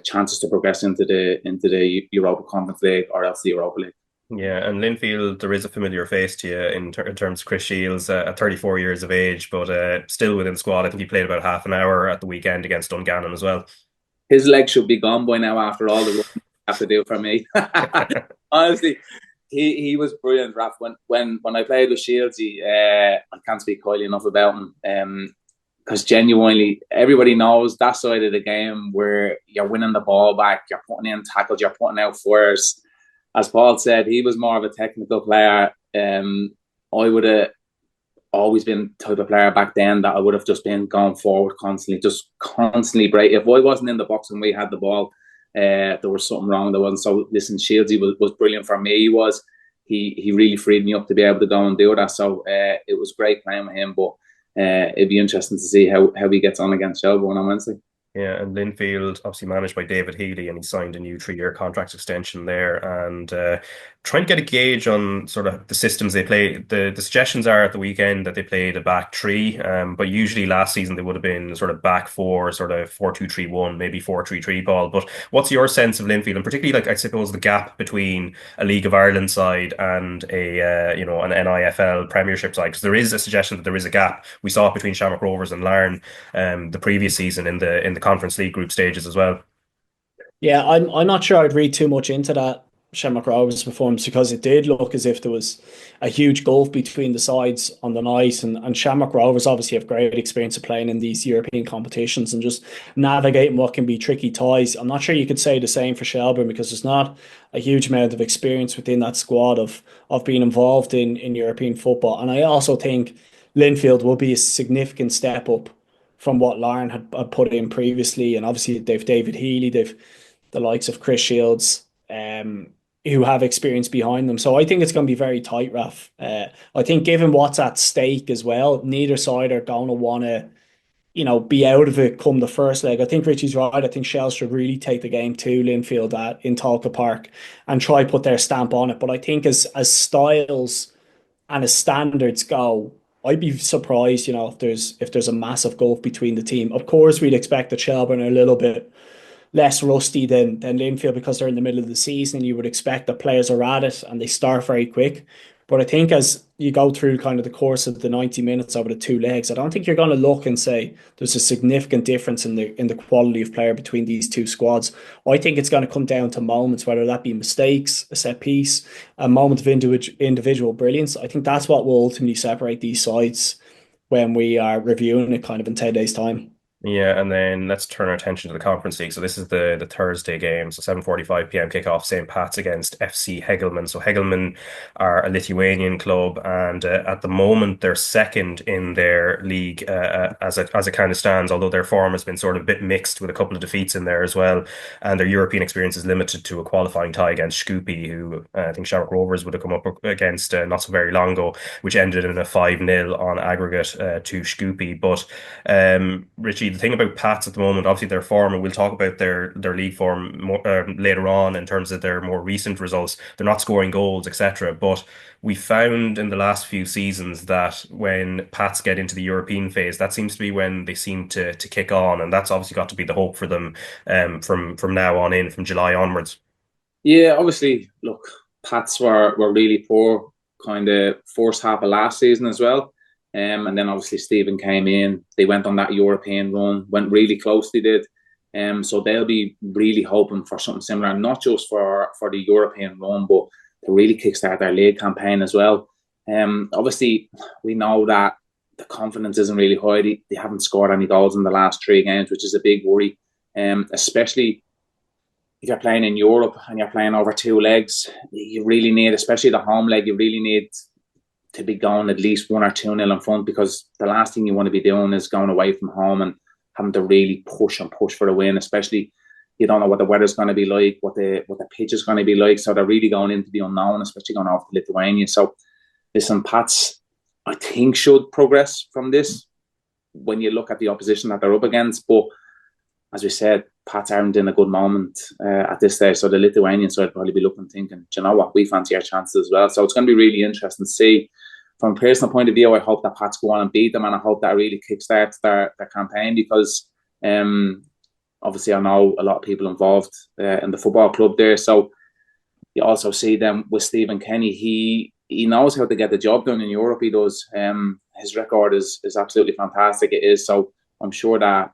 chances to progress into the Europa Conference League or else the Europa League. Yeah, and Linfield, there is a familiar face to you in terms of Chris Shields at 34 years of age, but still within the squad. I think he played about half an hour at the weekend against Dungannon as well. His legs should be gone by now after all the work he have to do for me. Honestly, he was brilliant, Raf. When I played with Shields, I can't speak highly enough about him, because genuinely everybody knows that side of the game where you're winning the ball back, you're putting in tackles, you're putting out fires. As Paul said, he was more of a technical player. I would have always been the type of player back then that I would have just been going forward constantly break. If I wasn't in the box and we had the ball, there was something wrong. There wasn't. So listen, Shieldsy was brilliant for me. He really freed me up to be able to go and do that. So it was great playing with him. But it'd be interesting to see how he gets on against Shelbourne on Wednesday. Yeah, and Linfield, obviously managed by David Healy, and he signed a new 3-year contract extension there. And trying to get a gauge on sort of the systems they play. The suggestions are at the weekend that they played a back three, but usually last season they would have been sort of back four, sort of 4-2-3-1, maybe 4-3-3 ball. But what's your sense of Linfield, and particularly like I suppose the gap between a League of Ireland side and a an NIFL Premiership side? Because there is a suggestion that there is a gap. We saw it between Shamrock Rovers and Larne the previous season in the Conference League group stages as well. Yeah, I'm not sure I'd read too much into that Shamrock Rovers performance because it did look as if there was a huge gulf between the sides on the night, and Shamrock Rovers obviously have great experience of playing in these European competitions and just navigating what can be tricky ties. I'm not sure you could say the same for Shelbourne because there's not a huge amount of experience within that squad of being involved in European football. And I also think Linfield will be a significant step up from what Larne had put in previously. And obviously they've David Healy, they've the likes of Chris Shields, who have experience behind them. So I think it's going to be very tight, Raf. I think given what's at stake as well, neither side are going to want to, be out of it come the first leg. I think Richie's right. I think Shels should really take the game to Linfield in Talca Park and try put their stamp on it. But I think as styles and as standards go, I'd be surprised, if there's a massive gulf between the team. Of course, we'd expect that Shelbourne are a little bit less rusty than Linfield because they're in the middle of the season and you would expect that players are at it and they start very quick. But I think as you go through kind of the course of the 90 minutes over the two legs, I don't think you're going to look and say there's a significant difference in the quality of player between these two squads. I think it's going to come down to moments, whether that be mistakes, a set piece, a moment of individual brilliance. I think that's what will ultimately separate these sides when we are reviewing it kind of in 10 days' time. Yeah, and then let's turn our attention to the Conference League. So this is the Thursday game, so 7:45 p.m. kickoff, St Pat's against FC Hegelmann. So Hegelmann are a Lithuanian club, and at the moment they're second in their league as it kind of stands. Although their form has been sort of a bit mixed with a couple of defeats in there as well, and their European experience is limited to a qualifying tie against Scoopy, who I think Shamrock Rovers would have come up against not so very long ago, which ended in a 5-0 on aggregate to Scoopy. But Richie, the thing about Pats at the moment, obviously their form, and we'll talk about their league form more, later on in terms of their more recent results. They're not scoring goals, etc. But we found in the last few seasons that when Pats get into the European phase, that seems to be when they seem to kick on, and that's obviously got to be the hope for them from now on in, from July onwards. Yeah, obviously, look, Pats were really poor kind of first half of last season as well. And then obviously Stephen came in. They went on that European run, went really close. They did. So they'll be really hoping for something similar, not just for the European run, but to really kickstart their league campaign as well. Obviously, we know that the confidence isn't really high. They haven't scored any goals in the last 3 games, which is a big worry. Especially if you're playing in Europe and you're playing over 2 legs, you really need, especially the home leg, you really need to be going at least 1 or 2-0 in front, because the last thing you want to be doing is going away from home and having to really push for a win, especially you don't know what the weather's going to be like, what the pitch is going to be like. So they're really going into the unknown, especially going off to Lithuania. So listen, Pats, I think, should progress from this when you look at the opposition that they're up against. But as we said, Pats aren't in a good moment at this stage. So the Lithuanian side will probably be looking, thinking, do you know what, we fancy our chances as well. So it's going to be really interesting to see. From a personal point of view, I hope that Pats go on and beat them, and I hope that really kickstarts their campaign, because obviously I know a lot of people involved in the football club there. So you also see them with Stephen Kenny. He knows how to get the job done in Europe. He does. His record is absolutely fantastic. It is. So I'm sure that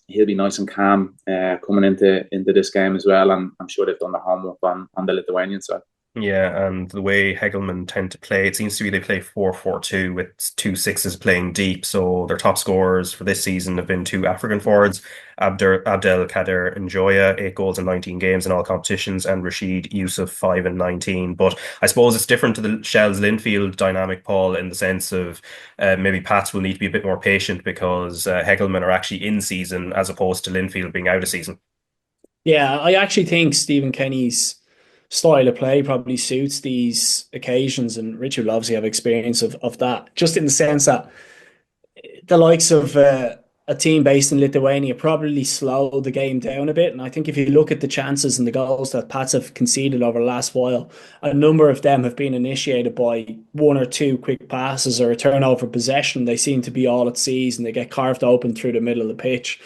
he'll be nice and calm coming into this game as well. And I'm sure they've done the homework on the Lithuanian side. Yeah, and the way Hegelmann tend to play, it seems to be they play 4-4-2 with 2 sixes playing deep. So their top scorers for this season have been 2 African forwards, Abdelkader Njoya, 8 goals in 19 games in all competitions, and Rashid Yusuf, 5 in 19. But I suppose it's different to the Shels Linfield dynamic, Paul, in the sense of maybe Pats will need to be a bit more patient because Hegelmann are actually in season as opposed to Linfield being out of season. Yeah, I actually think Stephen Kenny's style of play probably suits these occasions, and Richie will obviously have experience of that, just in the sense that the likes of a team based in Lithuania probably slowed the game down a bit. And I think if you look at the chances and the goals that Pats have conceded over the last while, a number of them have been initiated by one or two quick passes or a turnover possession. They seem to be all at seas and they get carved open through the middle of the pitch.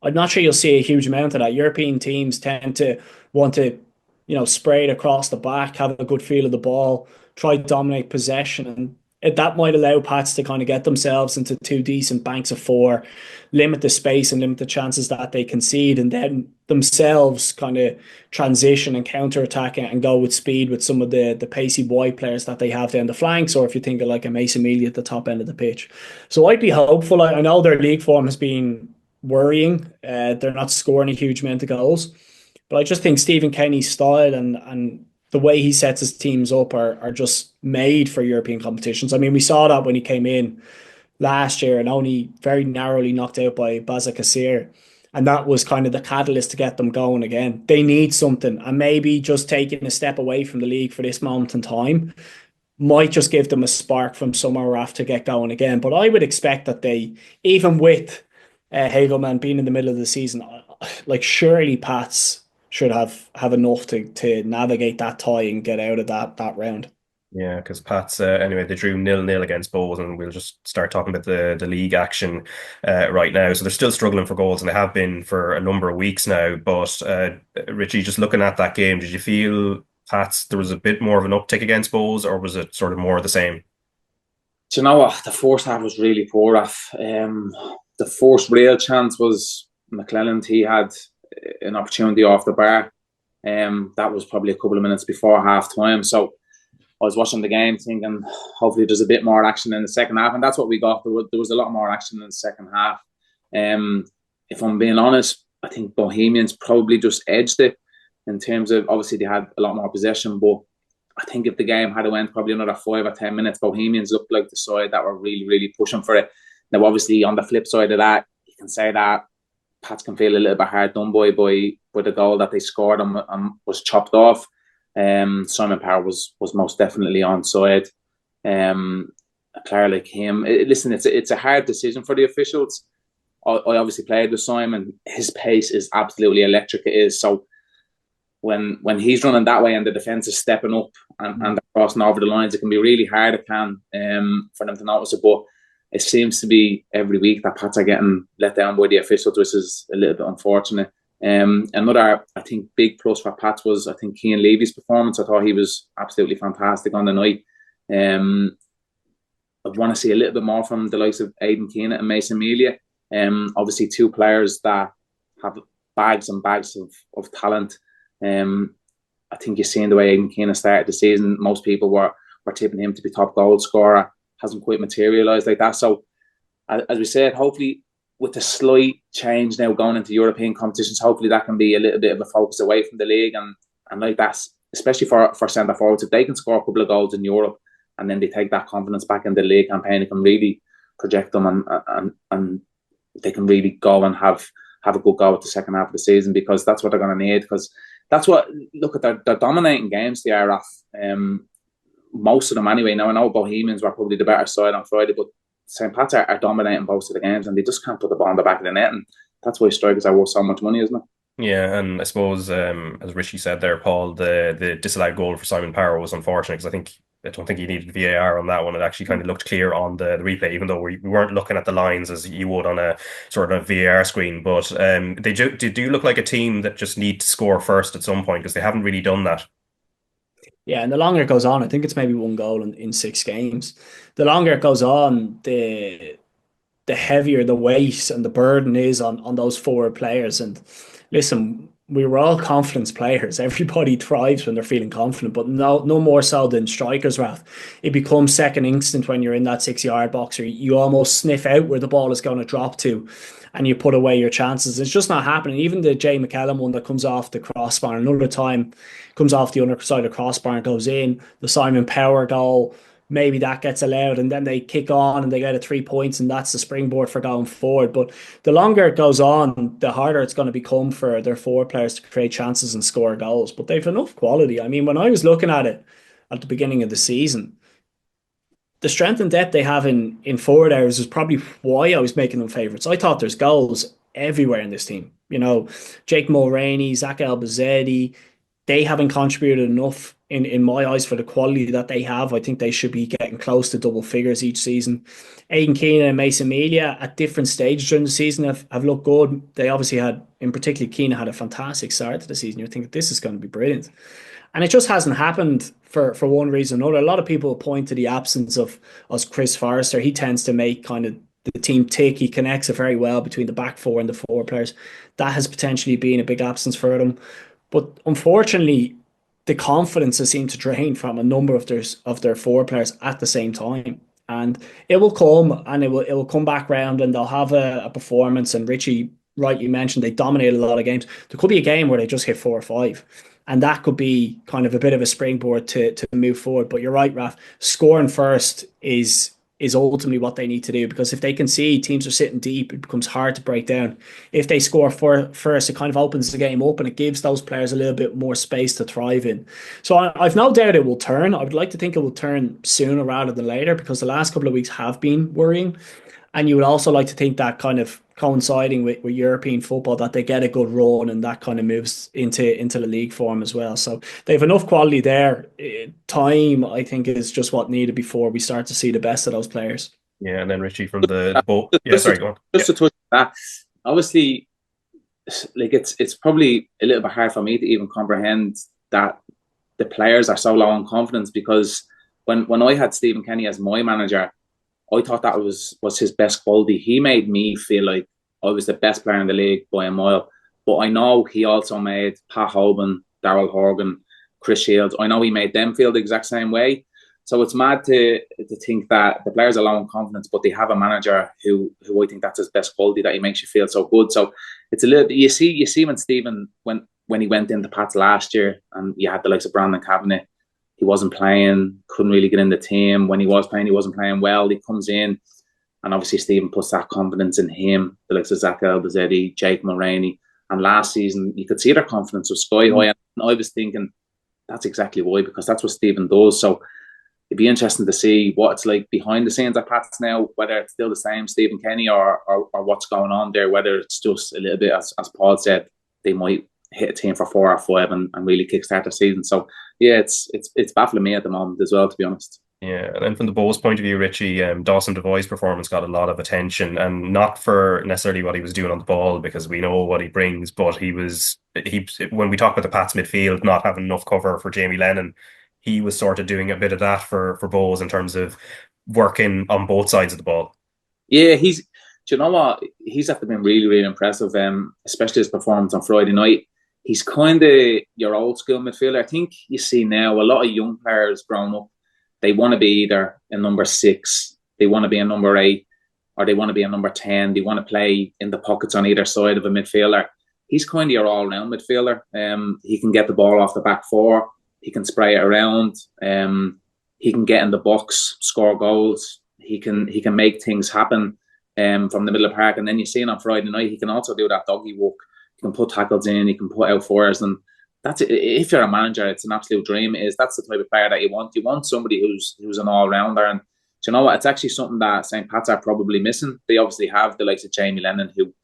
I'm not sure you'll see a huge amount of that. European teams tend to want to, spray it across the back, have a good feel of the ball, try to dominate possession, and that might allow Pats to kind of get themselves into two decent banks of four, limit the space and limit the chances that they concede, and then themselves kind of transition and counter attack and go with speed with some of the pacey wide players that they have down the flanks, or if you think of like a Mason Mealy at the top end of the pitch. So I'd be hopeful. I know their league form has been worrying. They're not scoring a huge amount of goals. But I just think Stephen Kenny's style and the way he sets his teams up are just made for European competitions. I mean, we saw that when he came in last year and only very narrowly knocked out by Basaksehir. And that was kind of the catalyst to get them going again. They need something. And maybe just taking a step away from the league for this moment in time might just give them a spark from somewhere off to get going again. But I would expect that they, even with Hegelmann being in the middle of the season, like surely Pats should have enough to navigate that tie and get out of that round. Yeah, because Pats, anyway, they drew 0-0 against Bowes, and we'll just start talking about the league action right now. So they're still struggling for goals, and they have been for a number of weeks now. But Richie, just looking at that game, did you feel Pats there was a bit more of an uptick against Bowes, or was it sort of more of the same? Do you know what? The first half was really poor. The first real chance was McClelland. He had an opportunity off the bar. That was probably a couple of minutes before half time. So I was watching the game thinking, hopefully there's a bit more action in the second half. And that's what we got. There was a lot more action in the second half. If I'm being honest, I think Bohemians probably just edged it in terms of, obviously they had a lot more possession, but I think if the game had went probably another 5 or 10 minutes, Bohemians looked like the side that were really, really pushing for it. Now, obviously, on the flip side of that, you can say that Pats can feel a little bit hard done by the goal that they scored and was chopped off. Simon Power was most definitely onside. A player like him, listen, it's a hard decision for the officials. I obviously played with Simon. His pace is absolutely electric. It is. So when he's running that way and the defence is stepping up and crossing over the lines, it can be really hard. It can for them to notice it, but it seems to be every week that Pats are getting let down by the officials, which is a little bit unfortunate. Another, I think, big plus for Pats was, I think, Cian Levy's performance. I thought he was absolutely fantastic on the night. I want to see a little bit more from the likes of Aidan Keena and Mason Mealy. Obviously, two players that have bags and bags of talent. I think you're seeing the way Aidan Keena started the season. Most people were tipping him to be top goal scorer. Hasn't quite materialised like that. So, as we said, hopefully with a slight change now going into European competitions, hopefully that can be a little bit of a focus away from the league and like that, especially for centre forwards. If they can score a couple of goals in Europe and then they take that confidence back in the league campaign, it can really project them and they can really go and have a good go at the second half of the season, because that's what they're going to need. Because that's what, look at, they're dominating games, the RF. Most of them anyway. Now, I know Bohemians were probably the better side on Friday, but St Pat's are dominating most of the games and they just can't put the ball in the back of the net, and that's why strikers are worth so much money, isn't it? Yeah, and I suppose as Richie said there, Paul, the disallowed goal for Simon Power was unfortunate because I don't think he needed VAR on that one. It actually kind of looked clear on the replay, even though we weren't looking at the lines as you would on a sort of VAR screen. But they do look like a team that just need to score first at some point because they haven't really done that. Yeah, and the longer it goes on, I think it's maybe one goal in 6 games. The longer it goes on, the heavier the weight and the burden is on those forward players. And listen, we were all confidence players. Everybody thrives when they're feeling confident, but no more so than strikers, Raf. It becomes second instinct when you're in that 6 yard box, or you almost sniff out where the ball is going to drop to and you put away your chances. It's just not happening. Even the Jay McCallum one that comes off the crossbar, another time comes off the underside of the crossbar and goes in. The Simon Power goal, maybe that gets allowed, and then they kick on and they get a 3 points, and that's the springboard for going forward. But the longer it goes on, the harder it's going to become for their forward players to create chances and score goals. But they've enough quality. I mean, when I was looking at it at the beginning of the season, the strength and depth they have in forward areas is probably why I was making them favourites. I thought there's goals everywhere in this team. You know, Jake Mulroney, Zach Elbazetti, they haven't contributed enough in my eyes for the quality that they have. I think they should be getting close to double figures each season. Aidan Keenan and Mason Melia at different stages during the season have looked good. They obviously had, in particular, Keenan had a fantastic start to the season. You think this is going to be brilliant. And it just hasn't happened for one reason or another. A lot of people point to the absence of Chris Forrester. He tends to make kind of the team tick. He connects it very well between the back four and the forward players. That has potentially been a big absence for them. But unfortunately, the confidence has seemed to drain from a number of their forward players at the same time. And it will come, and it will come back round, and they'll have a performance. And Richie, right, you mentioned they dominated a lot of games. There could be a game where they just hit 4 or 5. And that could be kind of a bit of a springboard to move forward. But you're right, Raf. Scoring first is ultimately what they need to do, because if they can see teams are sitting deep, it becomes hard to break down. If they score first, it kind of opens the game up and it gives those players a little bit more space to thrive in. So I've no doubt it will turn. I would like to think it will turn sooner rather than later, because the last couple of weeks have been worrying. And you would also like to think that kind of coinciding with European football, that they get a good run and that kind of moves into the league form as well. So they have enough quality there. Time, I think, is just what needed before we start to see the best of those players. Yeah, and then Richie from the boat. Yeah, sorry, go on. Just to touch on that, obviously, like it's probably a little bit hard for me to even comprehend that the players are so low on confidence, because when I had Stephen Kenny as my manager, I thought that was his best quality. He made me feel like I was the best player in the league by a mile. But I know he also made Pat Hoban, Daryl Horgan, Chris Shields. I know he made them feel the exact same way. So it's mad to think that the players are low on confidence, but they have a manager who I think that's his best quality, that he makes you feel so good. So it's a little bit, you see when Stephen when he went into Pats last year, and you had the likes of Brandon Cavanagh. He wasn't playing, couldn't really get in the team. When he was playing, he wasn't playing well. He comes in, and obviously Stephen puts that confidence in him. The likes of Zach Elbazetti, Jake Mulroney. And last season, you could see their confidence was sky high. And I was thinking, that's exactly why, because that's what Stephen does. So it'd be interesting to see what it's like behind the scenes at Pats now, whether it's still the same Stephen Kenny or what's going on there, whether it's just a little bit, as Paul said, they might hit a team for 4 or 5 and really kickstart the season. So yeah, it's baffling me at the moment as well, to be honest. Yeah, and then from the Bulls' point of view, Richie, Dawson Devoy's performance got a lot of attention, and not for necessarily what he was doing on the ball, because we know what he brings, but he when we talk about the Pats midfield not having enough cover for Jamie Lennon, he was sort of doing a bit of that for Bulls in terms of working on both sides of the ball. Yeah, do you know what? He's have to been really, really impressive, especially his performance on Friday night. He's kind of your old school midfielder. I think you see now a lot of young players growing up, they want to be either a number 6, they want to be a number 8, or they want to be a number 10. They want to play in the pockets on either side of a midfielder. He's kind of your all-round midfielder. He can get the ball off the back 4. He can spray it around. He can get in the box, score goals. He can make things happen from the middle of the park. And then you see it on Friday night, he can also do that doggy walk. He can put tackles in, he can put out fours, and that's it. If you're a manager, it's an absolute dream. That's the type of player that you want. You want somebody who's an all-rounder, and do you know what? It's actually something that St Pat's are probably missing. They obviously have the likes of Jamie Lennon, who,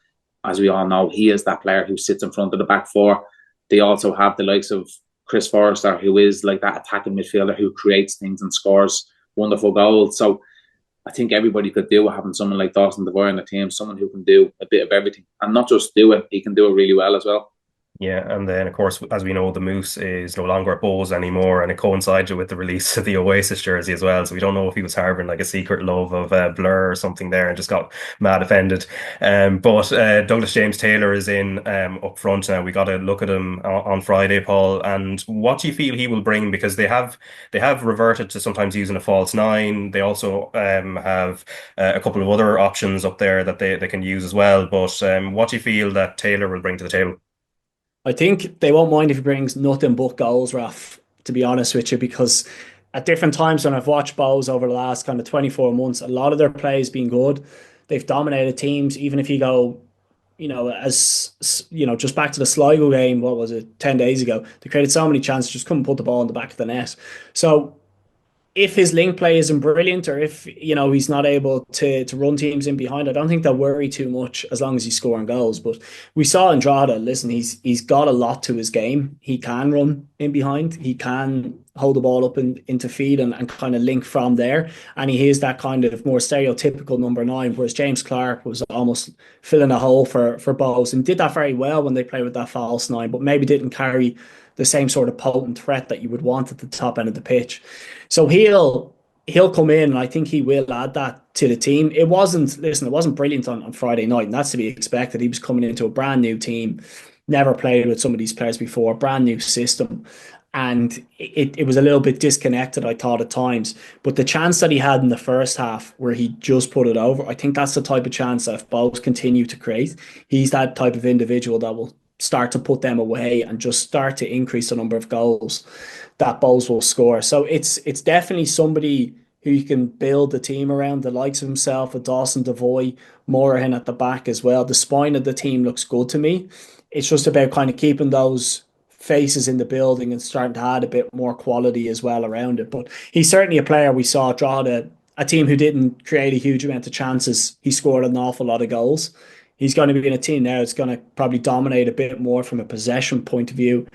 as we all know, he is that player who sits in front of the back 4. They also have the likes of Chris Forrester, who is like that attacking midfielder who creates things and scores wonderful goals. So I think everybody could do with having someone like Dawson Devoy on the team, someone who can do a bit of everything, and not just do it, he can do it really well as well. Yeah, and then of course, as we know, the Moose is no longer at Bowes anymore, and it coincided with the release of the Oasis jersey as well. So we don't know if he was harbouring like a secret love of Blur or something there, and just got mad offended. But Douglas James Taylor is in up front now. We got to look at him on Friday, Paul. And what do you feel he will bring? Because they have reverted to sometimes using a false 9. They also have a couple of other options up there that they can use as well. But what do you feel that Taylor will bring to the table? I think they won't mind if he brings nothing but goals, Raf, to be honest with you, because at different times when I've watched Bows over the last kind of 24 months, a lot of their play has been good. They've dominated teams. Even if you go, just back to the Sligo game, what was it, 10 days ago? They created so many chances, just couldn't put the ball in the back of the net. So if his link play isn't brilliant, or if he's not able to run teams in behind, I don't think they'll worry too much as long as he's scoring goals. But we saw Andrada, listen, he's got a lot to his game. He can run in behind, he can hold the ball up into feed and kind of link from there. And he is that kind of more stereotypical number 9, whereas James Clark was almost filling a hole for Bowes and did that very well when they played with that false 9, but maybe didn't carry the same sort of potent threat that you would want at the top end of the pitch. So he'll come in, and I think he will add that to the team. It wasn't brilliant on Friday night, and that's to be expected. He was coming into a brand new team, never played with some of these players before, brand new system. And it was a little bit disconnected, I thought, at times. But the chance that he had in the first half where he just put it over, I think that's the type of chance that if Bows continue to create, he's that type of individual that will start to put them away and just start to increase the number of goals that Bows will score. So it's definitely somebody who you can build the team around, the likes of himself, with Dawson Devoy, Morahan at the back as well. The spine of the team looks good to me. It's just about kind of keeping those faces in the building and starting to add a bit more quality as well around it. But he's certainly a player we saw draw a team who didn't create a huge amount of chances. He scored an awful lot of goals. He's going to be in a team now that's going to probably dominate a bit more from a possession point of view.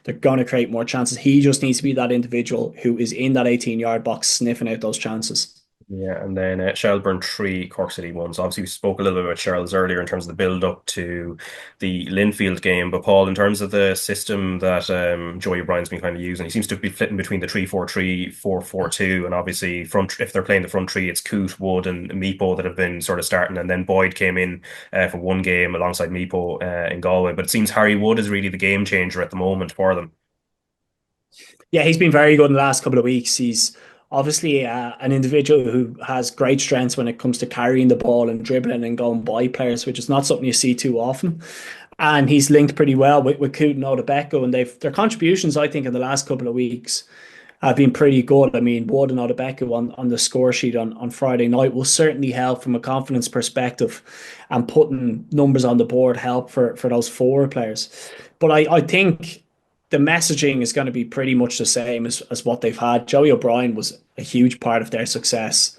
They're going to create more chances. He just needs to be that individual who is in that 18-yard box sniffing out those chances. Yeah, and then Shelbourne 3, Cork City 1. So obviously we spoke a little bit about Shels earlier in terms of the build-up to the Linfield game. But Paul, in terms of the system that Joey O'Brien's been kind of using, he seems to be flitting between the 3-4-3, 4-4-2, and obviously if they're playing the front three, it's Coote, Wood and Meepo that have been sort of starting, and then Boyd came in for one game alongside Meepo in Galway. But it seems Harry Wood is really the game changer at the moment for them. Yeah, he's been very good in the last couple of weeks. He's obviously an individual who has great strengths when it comes to carrying the ball and dribbling and going by players, which is not something you see too often. And he's linked pretty well with Coote and Odebeko, and their contributions, I think, in the last couple of weeks have been pretty good. I mean, Wood and Odebeko on the score sheet on Friday night will certainly help from a confidence perspective, and putting numbers on the board help for those forward players. But I think the messaging is going to be pretty much the same as what they've had. Joey O'Brien was a huge part of their success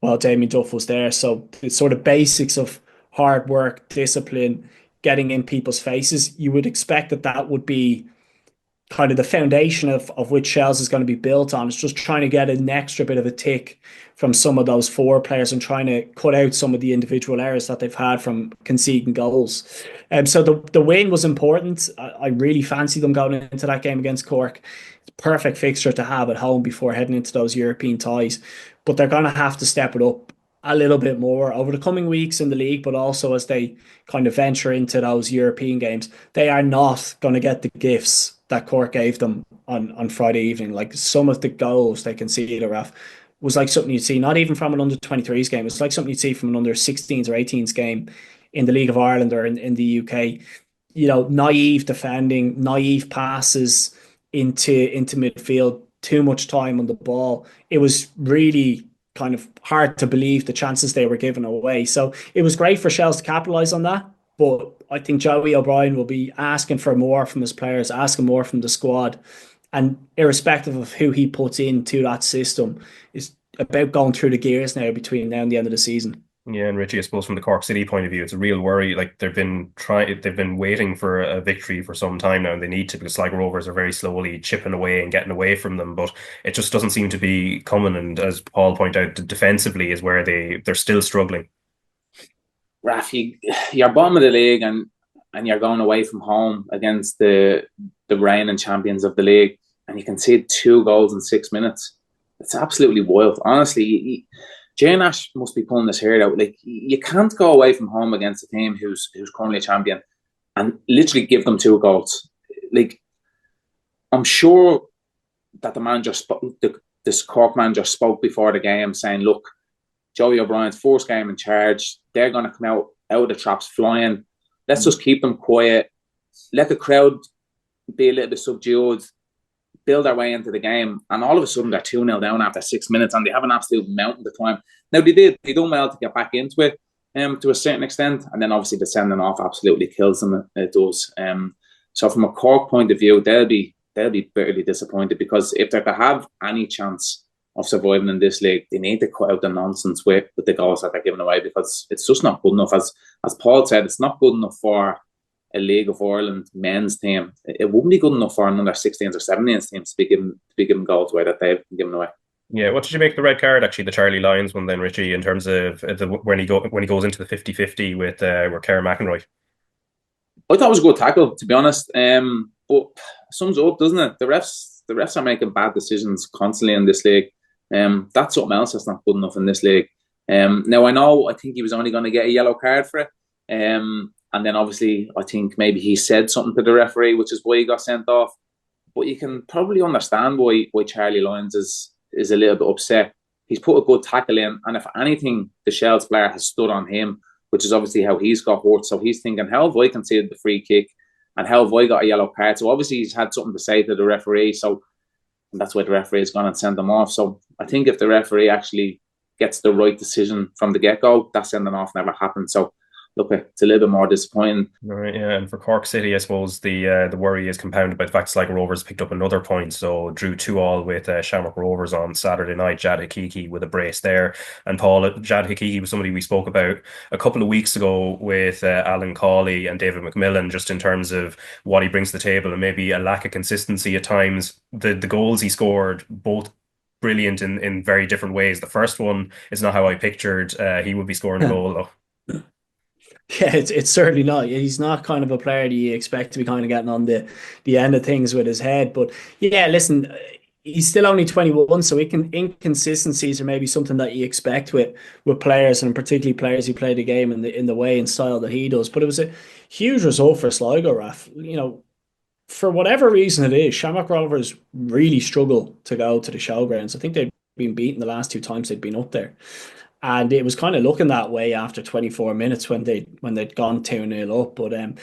while Damien Duff was there. So it's sort of basics of hard work, discipline, getting in people's faces. You would expect that would be kind of the foundation of which Shels is going to be built on. It's just trying to get an extra bit of a tick from some of those forward players and trying to cut out some of the individual errors that they've had from conceding goals. So the win was important. I really fancy them going into that game against Cork. It's a perfect fixture to have at home before heading into those European ties. But they're going to have to step it up a little bit more over the coming weeks in the league, but also as they kind of venture into those European games. They are not going to get the gifts that Cork gave them on Friday evening. Like, some of the goals they conceded, Raf, was like something you'd see, not even from an under-23s game. It's like something you'd see from an under-16s or 18s game in the League of Ireland or in the UK. Naive defending, naive passes into midfield, too much time on the ball. It was really kind of hard to believe the chances they were giving away. So it was great for Shels to capitalise on that. But I think Joey O'Brien will be asking for more from his players, asking more from the squad. And irrespective of who he puts into that system, is about going through the gears now between now and the end of the season. Yeah, and Richie, I suppose from the Cork City point of view, it's a real worry. Like, they've been waiting for a victory for some time now, and they need to, because Sligo Rovers are very slowly chipping away and getting away from them. But it just doesn't seem to be coming. And as Paul pointed out, defensively is where they're still struggling. Raf, you're bottom of the league, and you're going away from home against the reigning champions of the league, and you concede 2 goals in 6 minutes. It's absolutely wild. Honestly, Jay Nash must be pulling his hair out. Like, you can't go away from home against a team who's currently a champion and literally give them 2 goals. Like, I'm sure that the manager this Cork manager spoke before the game saying, look, Joey O'Brien's first game in charge, they're going to come out of the traps flying. Let's just keep them quiet. Let the crowd be a little bit subdued. build their way into the game, and all of a sudden they're 2-0 down after 6 minutes, and they have an absolute mountain to climb. Now they done well to get back into it, to a certain extent, and then obviously the sending off absolutely kills them. It does. So from a Cork point of view, they'll be bitterly disappointed, because if they're to have any chance of surviving in this league, they need to cut out the nonsense with the goals that they're giving away, because it's just not good enough. As Paul said, it's not good enough for a League of Ireland men's team. It wouldn't be good enough for an under 16s or 17s team to be given goals away that they've been given away. Yeah, what did you make of the red card, actually, the Charlie Lyons one then, Richie, in terms of when he goes into the 50-50 with Kerr McEnroy? I thought it was a good tackle, to be honest. But sums it up, doesn't it? The refs are making bad decisions constantly in this league. That's something else that's not good enough in this league. Now I think he was only going to get a yellow card for it. And then obviously I think maybe he said something to the referee, which is why he got sent off. But you can probably understand why Charlie Lyons is a little bit upset. He's put a good tackle in, and if anything, the Shels player has stood on him, which is obviously how he's got hurt. So he's thinking, how have I conceded the free kick, and how have I got a yellow card? So obviously he's had something to say to the referee. So that's why the referee has gone and sent him off. So I think if the referee actually gets the right decision from the get-go, that sending off never happened. So look, it's a little bit more disappointing. Right, yeah, and for Cork City, I suppose the worry is compounded by the fact Sligo Rovers picked up another point, so drew 2-2 with Shamrock Rovers on Saturday night. Jad Hakiki with a brace there, and Paul, Jad Hakiki was somebody we spoke about a couple of weeks ago with Alan Cawley and David McMillan, just in terms of what he brings to the table and maybe a lack of consistency at times. The goals he scored, both brilliant in very different ways. The first one is not how I pictured he would be scoring a goal, though. Yeah, it's certainly not. He's not kind of a player that you expect to be kind of getting on the end of things with his head. But yeah, listen, he's still only 21, so inconsistencies are maybe something that you expect with players, and particularly players who play the game in the way and style that he does. But it was a huge result for Sligo, Raf. You know, for whatever reason it is, Shamrock Rovers really struggle to go to the showgrounds. I think they've been beaten the last 2 times they've been up there. And it was kind of looking that way after 24 minutes when they'd gone 2-0 up. But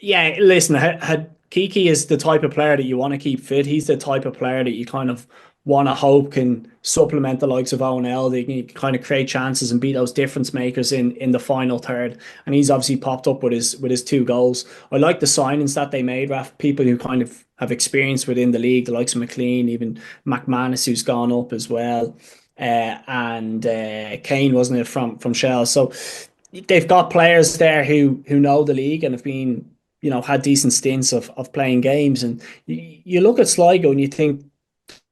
yeah, listen, Kiki is the type of player that you want to keep fit. He's the type of player that you kind of want to hope can supplement the likes of Owen. They can kind of create chances and be those difference makers in the final third. And he's obviously popped up with his 2 goals. I like the signings that they made, Raf. People who kind of have experience within the league, the likes of McLean, even McManus, who's gone up as well. And Kane, wasn't it, from Shels? So they've got players there who know the league and have been, had decent stints of playing games. And you look at Sligo and you think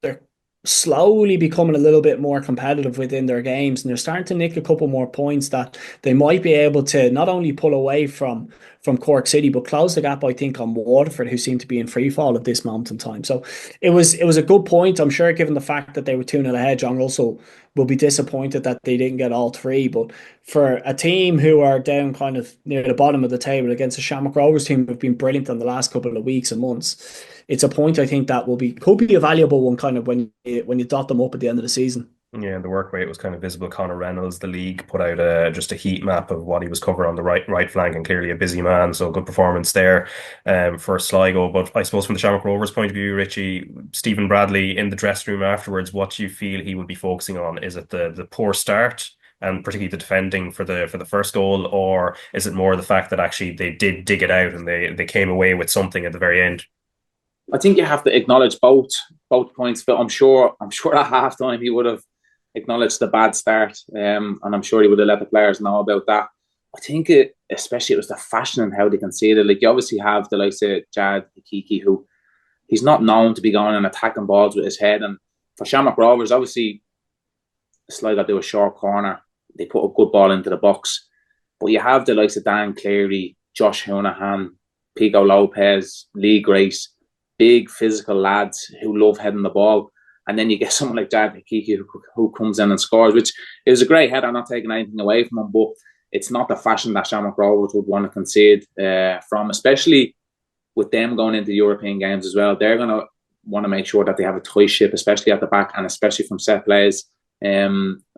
they're slowly becoming a little bit more competitive within their games, and they're starting to nick a couple more points that they might be able to not only pull away from Cork City, but close the gap, I think, on Waterford, who seem to be in free fall at this moment in time. So it was a good point. I'm sure, given the fact that they were 2-0 ahead, John Russell will be disappointed that they didn't get all 3. But for a team who are down kind of near the bottom of the table against a Shamrock Rovers team who've been brilliant in the last couple of weeks and months, it's a point I think that could be a valuable one kind of when you dot them up at the end of the season. Yeah, the work rate was kind of visible. Connor Reynolds, the league, put out just a heat map of what he was covering on the right flank, and clearly a busy man. So good performance there for Sligo. But I suppose from the Shamrock Rovers point of view, Richie, Stephen Bradley in the dressing room afterwards, what do you feel he would be focusing on? Is it the poor start and particularly the defending for the first goal, or is it more the fact that actually they did dig it out and they came away with something at the very end? I think you have to acknowledge both points. But I'm sure at half time he would have acknowledged the bad start, and I'm sure he would have let the players know about that. I think especially it was the fashion and how they conceded. Like, you obviously have the likes of Jad Hakiki, who he's not known to be going and attacking balls with his head. And for Shamrock Rovers, obviously Sligo do a short corner, they put a good ball into the box. But you have the likes of Dan Cleary, Josh Honohan, Pico Lopez, Lee Grace, big physical lads who love heading the ball. And then you get someone like Jad Hakiki who comes in and scores, which is a great header, not taking anything away from him, but it's not the fashion that Shamrock Rovers would want to concede from, especially with them going into European games as well. They're going to want to make sure that they have a tight ship, especially at the back and especially from set plays.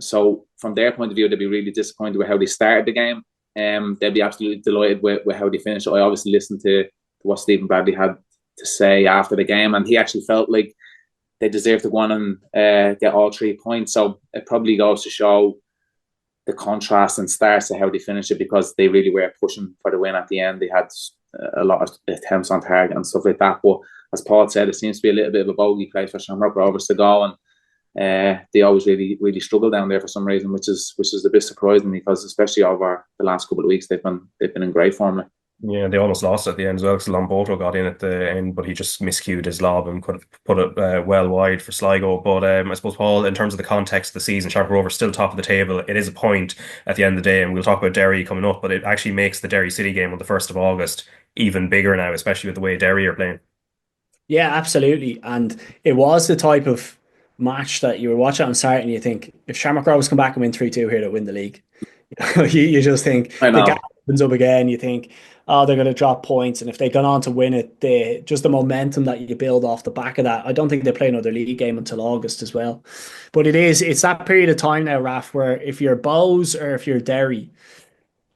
So from their point of view, they'll be really disappointed with how they started the game. They'll be absolutely delighted with how they finished. I obviously listened to what Stephen Bradley had to say after the game, and he actually felt like they deserve to go on and get all 3 points. So it probably goes to show the contrast and starts to how they finish it, because they really were pushing for the win at the end. They had a lot of attempts on target and stuff like that. But as Paul said, it seems to be a little bit of a bogey place for Shamrock Rovers to go, and they always really struggle down there for some reason, which is a bit surprising, because especially over the last couple of weeks they've been in great form. Yeah, they almost lost at the end as well because Lomboto got in at the end, but he just miscued his lob and could have put it well wide for Sligo. But I suppose, Paul, in terms of the context of the season, Shamrock Rovers still top of the table. It is a point at the end of the day, and we'll talk about Derry coming up, but it actually makes the Derry City game on the 1st of August even bigger now, especially with the way Derry are playing. Yeah, absolutely. And it was the type of match that you were watching on Saturday and you think, if Shamrock Rovers come back and win 3-2 here, they'll win the league. You just think I the know. gap opens up again. You think, oh, they're going to drop points. And if they'd gone on to win it, just the momentum that you build off the back of that, I don't think they play another league game until August as well. But it's that period of time now, Raf, where if you're Bows or if you're Derry,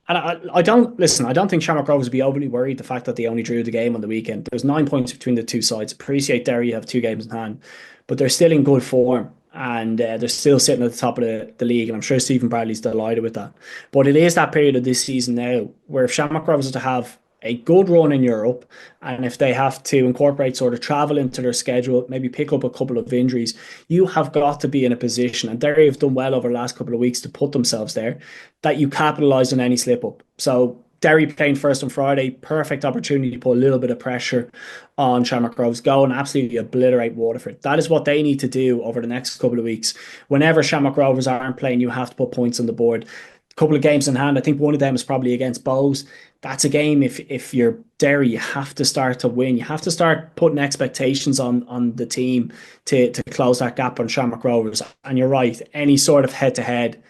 and I don't think Shamrock Rovers would be overly worried the fact that they only drew the game on the weekend. There's 9 points between the two sides. Appreciate Derry have 2 games in hand, but they're still in good form, and they're still sitting at the top of the league. And I'm sure Stephen Bradley's delighted with that. But it is that period of this season now where if Shamrock Rovers is to have a good run in Europe, and if they have to incorporate sort of travel into their schedule, maybe pick up a couple of injuries, you have got to be in a position, and Derry have done well over the last couple of weeks to put themselves there, that you capitalise on any slip up. So Derry playing first on Friday, perfect opportunity to put a little bit of pressure on Shamrock Rovers, go and absolutely obliterate Waterford. That is what they need to do over the next couple of weeks. Whenever Shamrock Rovers aren't playing, you have to put points on the board. Couple of games in hand. I think one of them is probably against Bows. That's a game, if you're Derry, you have to start to win. You have to start putting expectations on the team to close that gap on Shamrock Rovers. And you're right, any sort of head-to-head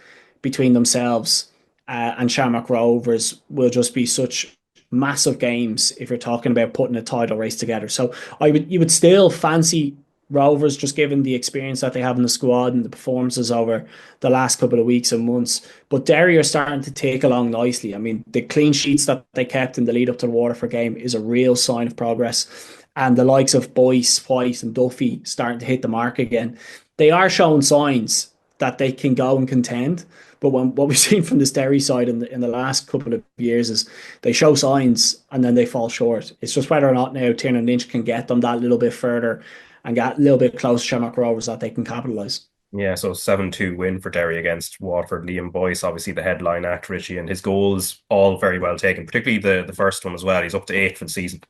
between themselves and Shamrock Rovers will just be such massive games if you're talking about putting a title race together. So you would still fancy Rovers, just given the experience that they have in the squad and the performances over the last couple of weeks and months. But Derry are starting to take along nicely. I mean, the clean sheets that they kept in the lead up to the Waterford game is a real sign of progress. And the likes of Boyce, White and Duffy starting to hit the mark again. They are showing signs that they can go and contend. But what we've seen from this Derry side in the last couple of years is they show signs and then they fall short. It's just whether or not now Tiernan Lynch can get them that little bit further and get a little bit close to Shamrock Rovers that they can capitalise. Yeah, so 7-2 win for Derry against Watford. Liam Boyce, obviously the headline act, Richie, and his goals all very well taken, particularly the first one as well. He's up to 8 for the season.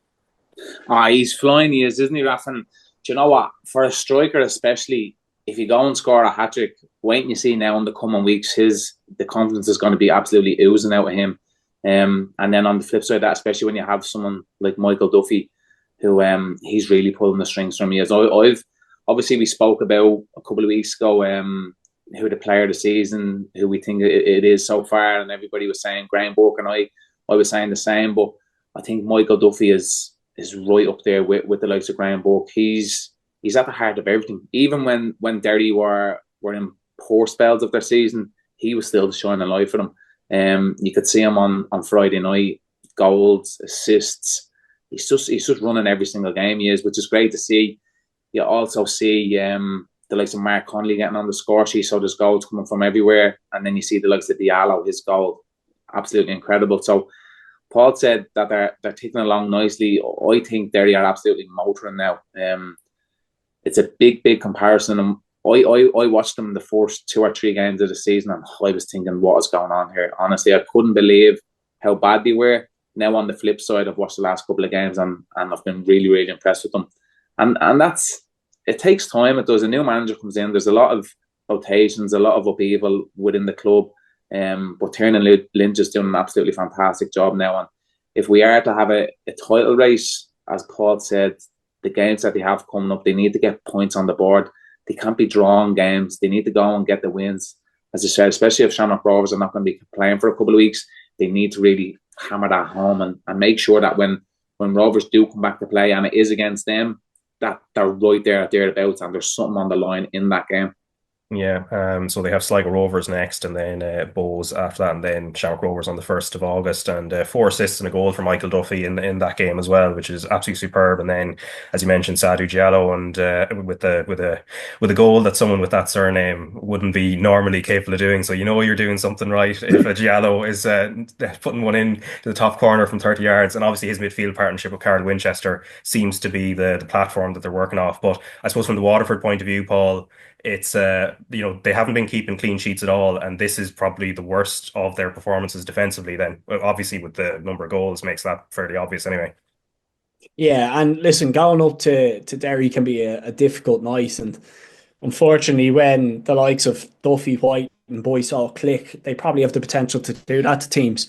He's flying, he is, isn't he, Raf? And do you know what? For a striker especially, if you go and score a hat-trick, wait and you see now in the coming weeks, the confidence is going to be absolutely oozing out of him. And then on the flip side of that, especially when you have someone like Michael Duffy, who he's really pulling the strings from me. As I've obviously, we spoke about a couple of weeks ago who the player of the season, who we think it is so far, and everybody was saying Graham Burke, and I was saying the same. But I think Michael Duffy is right up there with the likes of Graham Burke. He's at the heart of everything. Even when Derry were in poor spells of their season, he was still the shining light for them. You could see him on Friday night, goals, assists. He's just running every single game he is, which is great to see. You also see the likes of Mark Connolly getting on the score sheet, so there's goals coming from everywhere. And then you see the likes of Diallo, his goal, absolutely incredible. So Paul said that they're ticking along nicely. I think Derry are absolutely motoring now. It's a big comparison. And I watched them the first 2 or 3 games of the season, and I was thinking, what is going on here? Honestly, I couldn't believe how bad they were. Now on the flip side, I've watched the last couple of games and I've been really impressed with them. And it takes time. It does. A new manager comes in. There's a lot of rotations, a lot of upheaval within the club. But Tiernan Lynch is doing an absolutely fantastic job now. And if we are to have a title race, as Paul said, the games that they have coming up, they need to get points on the board. They can't be drawing games. They need to go and get the wins. As I said, especially if Shamrock Rovers are not going to be playing for a couple of weeks, they need to really hammer that home and make sure that when Rovers do come back to play and it is against them, that they're right there at thereabouts and there's something on the line in that game. Yeah, so they have Sligo Rovers next, and then Bows after that, and then Shamrock Rovers on the 1st of August, and 4 assists and a goal for Michael Duffy in that game as well, which is absolutely superb. And then, as you mentioned, Sadhu Diallo, and with a goal that someone with that surname wouldn't be normally capable of doing. So you know you're doing something right if a Diallo is putting one in to the top corner from 30 yards, and obviously his midfield partnership with Carl Winchester seems to be the platform that they're working off. But I suppose from the Waterford point of view, Paul, it's they haven't been keeping clean sheets at all, and this is probably the worst of their performances defensively. Then, well, obviously, with the number of goals, makes that fairly obvious anyway. Yeah, and listen, going up to Derry can be a difficult night, and unfortunately, when the likes of Duffy, White, and Boyce all click, they probably have the potential to do that to teams.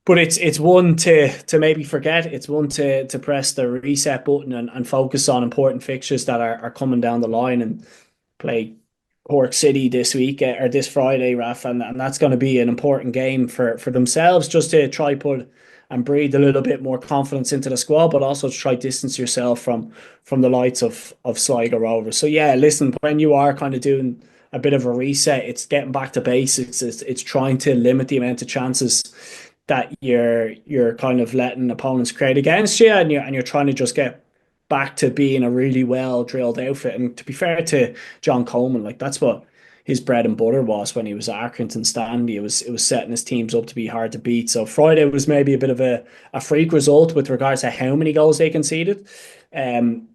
But it's one to maybe forget. It's one to press the reset button and focus on important fixtures that are coming down the line, and play Cork City this week or this Friday, Raf, and that's going to be an important game for themselves, just to try put and breathe a little bit more confidence into the squad, but also to try distance yourself from the likes of Sligo Rovers. So yeah, listen, when you are kind of doing a bit of a reset, it's getting back to basics. It's trying to limit the amount of chances that you're kind of letting opponents create against you, and you're trying to just get back to being a really well drilled outfit. And to be fair to John Coleman, like that's what his bread and butter was when he was at Accrington Stanley. It was setting his teams up to be hard to beat. So Friday was maybe a bit of a freak result with regards to how many goals they conceded. Um,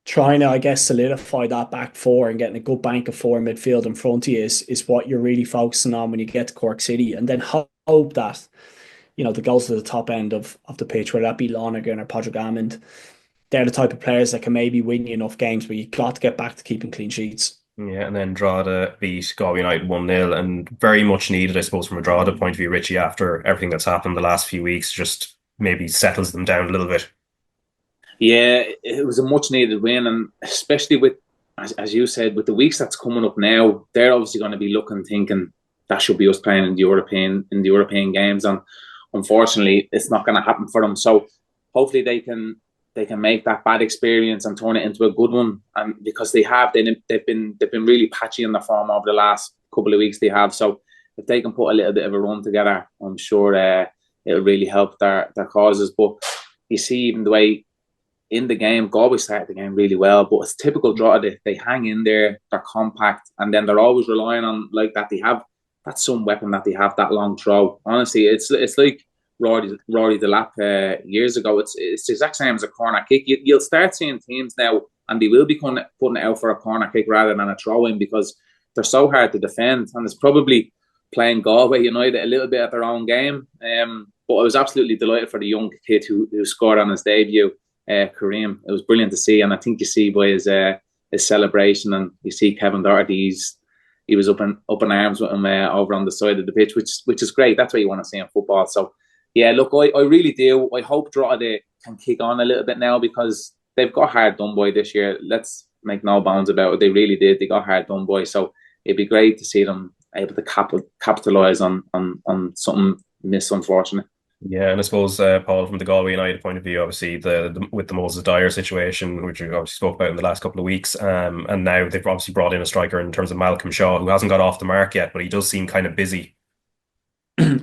Trying to, I guess, solidify that back four and getting a good bank of four midfield in front of you is what you're really focusing on when you get to Cork City, and then hope that the goals to the top end of the pitch, whether that be Lonergan or Padraig Hammond, they're the type of players that can maybe win you enough games, but you got to get back to keeping clean sheets. Yeah, and then Drogheda beat Galway United 1-0, and very much needed, I suppose, from a Drogheda point of view, Richie, after everything that's happened the last few weeks, just maybe settles them down a little bit. Yeah, it was a much needed win, and especially with, as you said, with the weeks that's coming up now, they're obviously going to be looking, thinking that should be us playing in the European games, and unfortunately, it's not going to happen for them. So hopefully they can make that bad experience and turn it into a good one, and because they've been really patchy in the form over the last couple of weeks they have. So if they can put a little bit of a run together, I'm sure it'll really help their causes. But you see, even the way in the game, Galway started the game really well, but it's typical Drogheda. They hang in there, they're compact, and then they're always relying on like that. They have that's some weapon that they have, that long throw. Honestly, it's like Rory Delap years ago. It's the exact same as a corner kick. You'll start seeing teams now, and they will be putting it out for a corner kick rather than a throw in, because they're so hard to defend, and it's probably playing Galway United a little bit at their own game. But I was absolutely delighted for the young kid who scored on his debut. Kareem. It was brilliant to see, and I think you see by his celebration, and you see Kevin Doherty. He was up in arms with him over on the side of the pitch, which is great. That's what you want to see in football. So yeah, look, I really do. I hope Drogheda can kick on a little bit now, because they've got hard done by this year. Let's make no bounds about it. They really did. They got hard done by. So it'd be great to see them able to capitalise on something missed, unfortunately. Yeah, and I suppose, Paul, from the Galway United point of view, obviously with the Moses Dyer situation, which we obviously spoke about in the last couple of weeks, and now they've obviously brought in a striker in terms of Malcolm Shaw, who hasn't got off the mark yet, but he does seem kind of busy.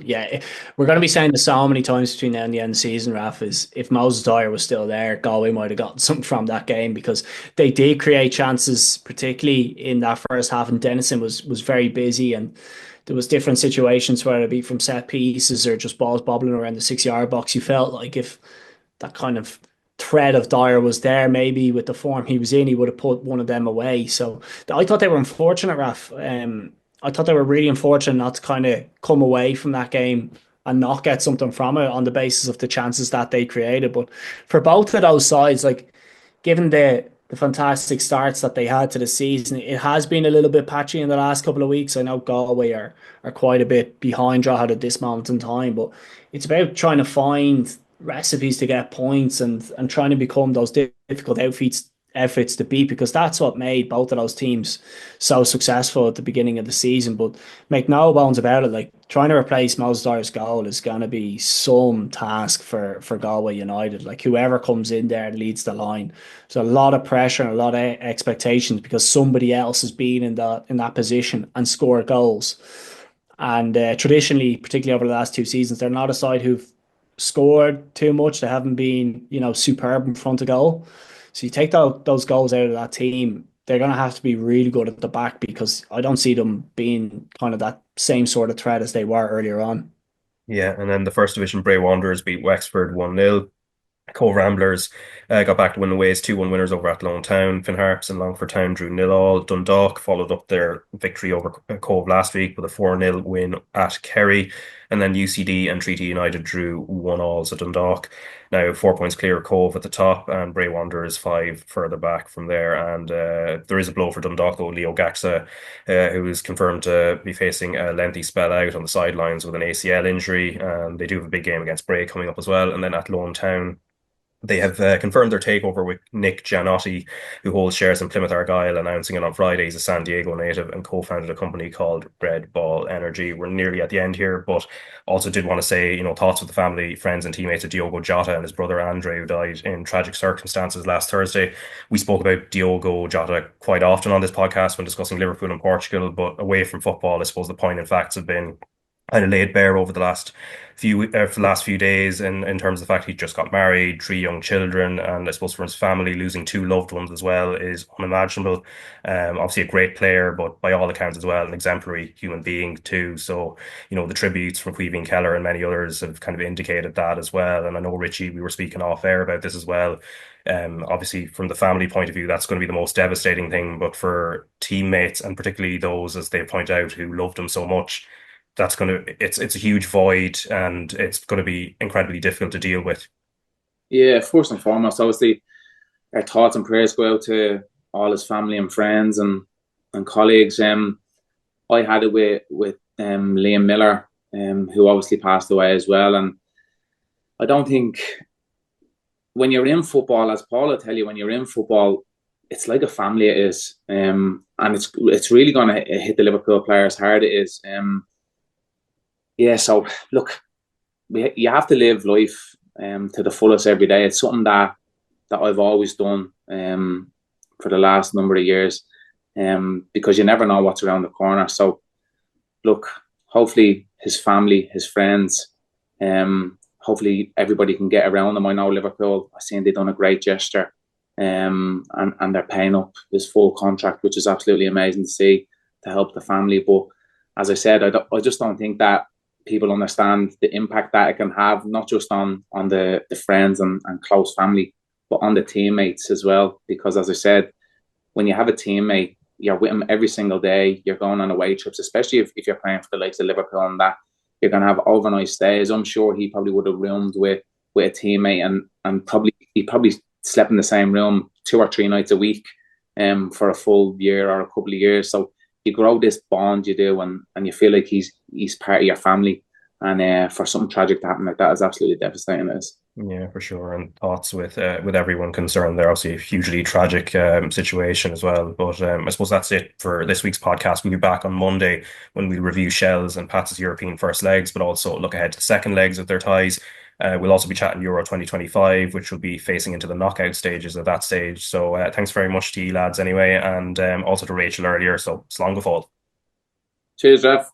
Yeah, we're going to be saying this so many times between now and the end of the season, Raf, is if Moses Dyer was still there, Galway might have gotten something from that game, because they did create chances, particularly in that first half, and Dennison was very busy, and there was different situations, whether it be from set pieces or just balls bobbling around the 6 yard box. You felt like if that kind of threat of Dyer was there, maybe with the form he was in, he would have put one of them away. So I thought they were unfortunate, Raf. I thought they were really unfortunate not to kind of come away from that game and not get something from it on the basis of the chances that they created. But for both of those sides, like, given the fantastic starts that they had to the season, it has been a little bit patchy in the last couple of weeks. I know Galway are quite a bit behind Drogheda at this moment in time, but it's about trying to find recipes to get points, and trying to become those difficult outfits to beat, because that's what made both of those teams so successful at the beginning of the season. But make no bones about it, like trying to replace Moses Dyer's goal is going to be some task for Galway United. Like whoever comes in there and leads the line, there's a lot of pressure and a lot of expectations because somebody else has been in that position and scored goals. And traditionally, particularly over the last 2 seasons, they're not a side who've scored too much. They haven't been, superb in front of goal. So you take those goals out of that team, they're going to have to be really good at the back, because I don't see them being kind of that same sort of threat as they were earlier on. Yeah, and then the First Division Bray Wanderers beat Wexford 1-0. Cove Ramblers got back to win the ways, 2-1 winners over Athlone Town. Finn Harps and Longford Town drew 0-0. Dundalk followed up their victory over Cove last week with a 4-0 win at Kerry. And then UCD and Treaty United drew 1-1, so Dundalk now 4 points clear of Cove at the top, and Bray Wanderers 5 further back from there. And there is a blow for Dundalk, though. Leo Gaxa, who is confirmed to be facing a lengthy spell out on the sidelines with an ACL injury. And they do have a big game against Bray coming up as well. And then Athlone Town, they have confirmed their takeover with Nick Gianotti, who holds shares in Plymouth Argyle, announcing it on Friday. He's a San Diego native and co-founded a company called Red Ball Energy. We're nearly at the end here, but also did want to say, thoughts with the family, friends and teammates of Diogo Jota and his brother Andre, who died in tragic circumstances last Thursday. We spoke about Diogo Jota quite often on this podcast when discussing Liverpool and Portugal, but away from football, I suppose the point and facts have been kind of laid bare over the last few days in terms of the fact he just got married, 3 young children, and I suppose for his family, losing 2 loved ones as well is unimaginable. Obviously a great player, but by all accounts as well, an exemplary human being too. So, the tributes from Queeveen Keller and many others have kind of indicated that as well. And I know, Richie, we were speaking off air about this as well. Obviously, from the family point of view, that's going to be the most devastating thing. But for teammates, and particularly those, as they point out, who loved him so much, it's a huge void, and it's going to be incredibly difficult to deal with. Yeah, first and foremost, obviously, our thoughts and prayers go out to all his family and friends and colleagues. I had it with Liam Miller, who obviously passed away as well. And I don't think, when you're in football, as Paul will tell you, when you're in football, it's like a family, it is. And it's really going to hit the Liverpool players hard, it is. So look, you have to live life to the fullest every day. It's something that I've always done for the last number of years, because you never know what's around the corner. So look, hopefully his family, his friends, hopefully everybody can get around him. I know Liverpool, I seen they've done a great gesture, and they're paying up his full contract, which is absolutely amazing to see, to help the family. But as I said, I just don't think that people understand the impact that it can have, not just on the friends and close family, but on the teammates as well. Because as I said, when you have a teammate, you're with him every single day, you're going on away trips, especially if you're playing for the likes of Liverpool, and that you're going to have overnight stays. I'm sure he probably would have roomed with a teammate, and he probably slept in the same room 2 or 3 nights a week for a full year or a couple of years. So you grow this bond, you do, and you feel like he's part of your family. And for something tragic to happen like that is absolutely devastating. It is. Yeah, for sure. And thoughts with everyone concerned. They're obviously a hugely tragic situation as well. But I suppose that's it for this week's podcast. We'll be back on Monday when we review Shels and Pat's European first legs, but also look ahead to the second legs of their ties. We'll also be chatting Euro 2025, which will be facing into the knockout stages at that stage. So thanks very much to you lads anyway, and also to Rachel earlier. So slán go fóill. Cheers, Raf.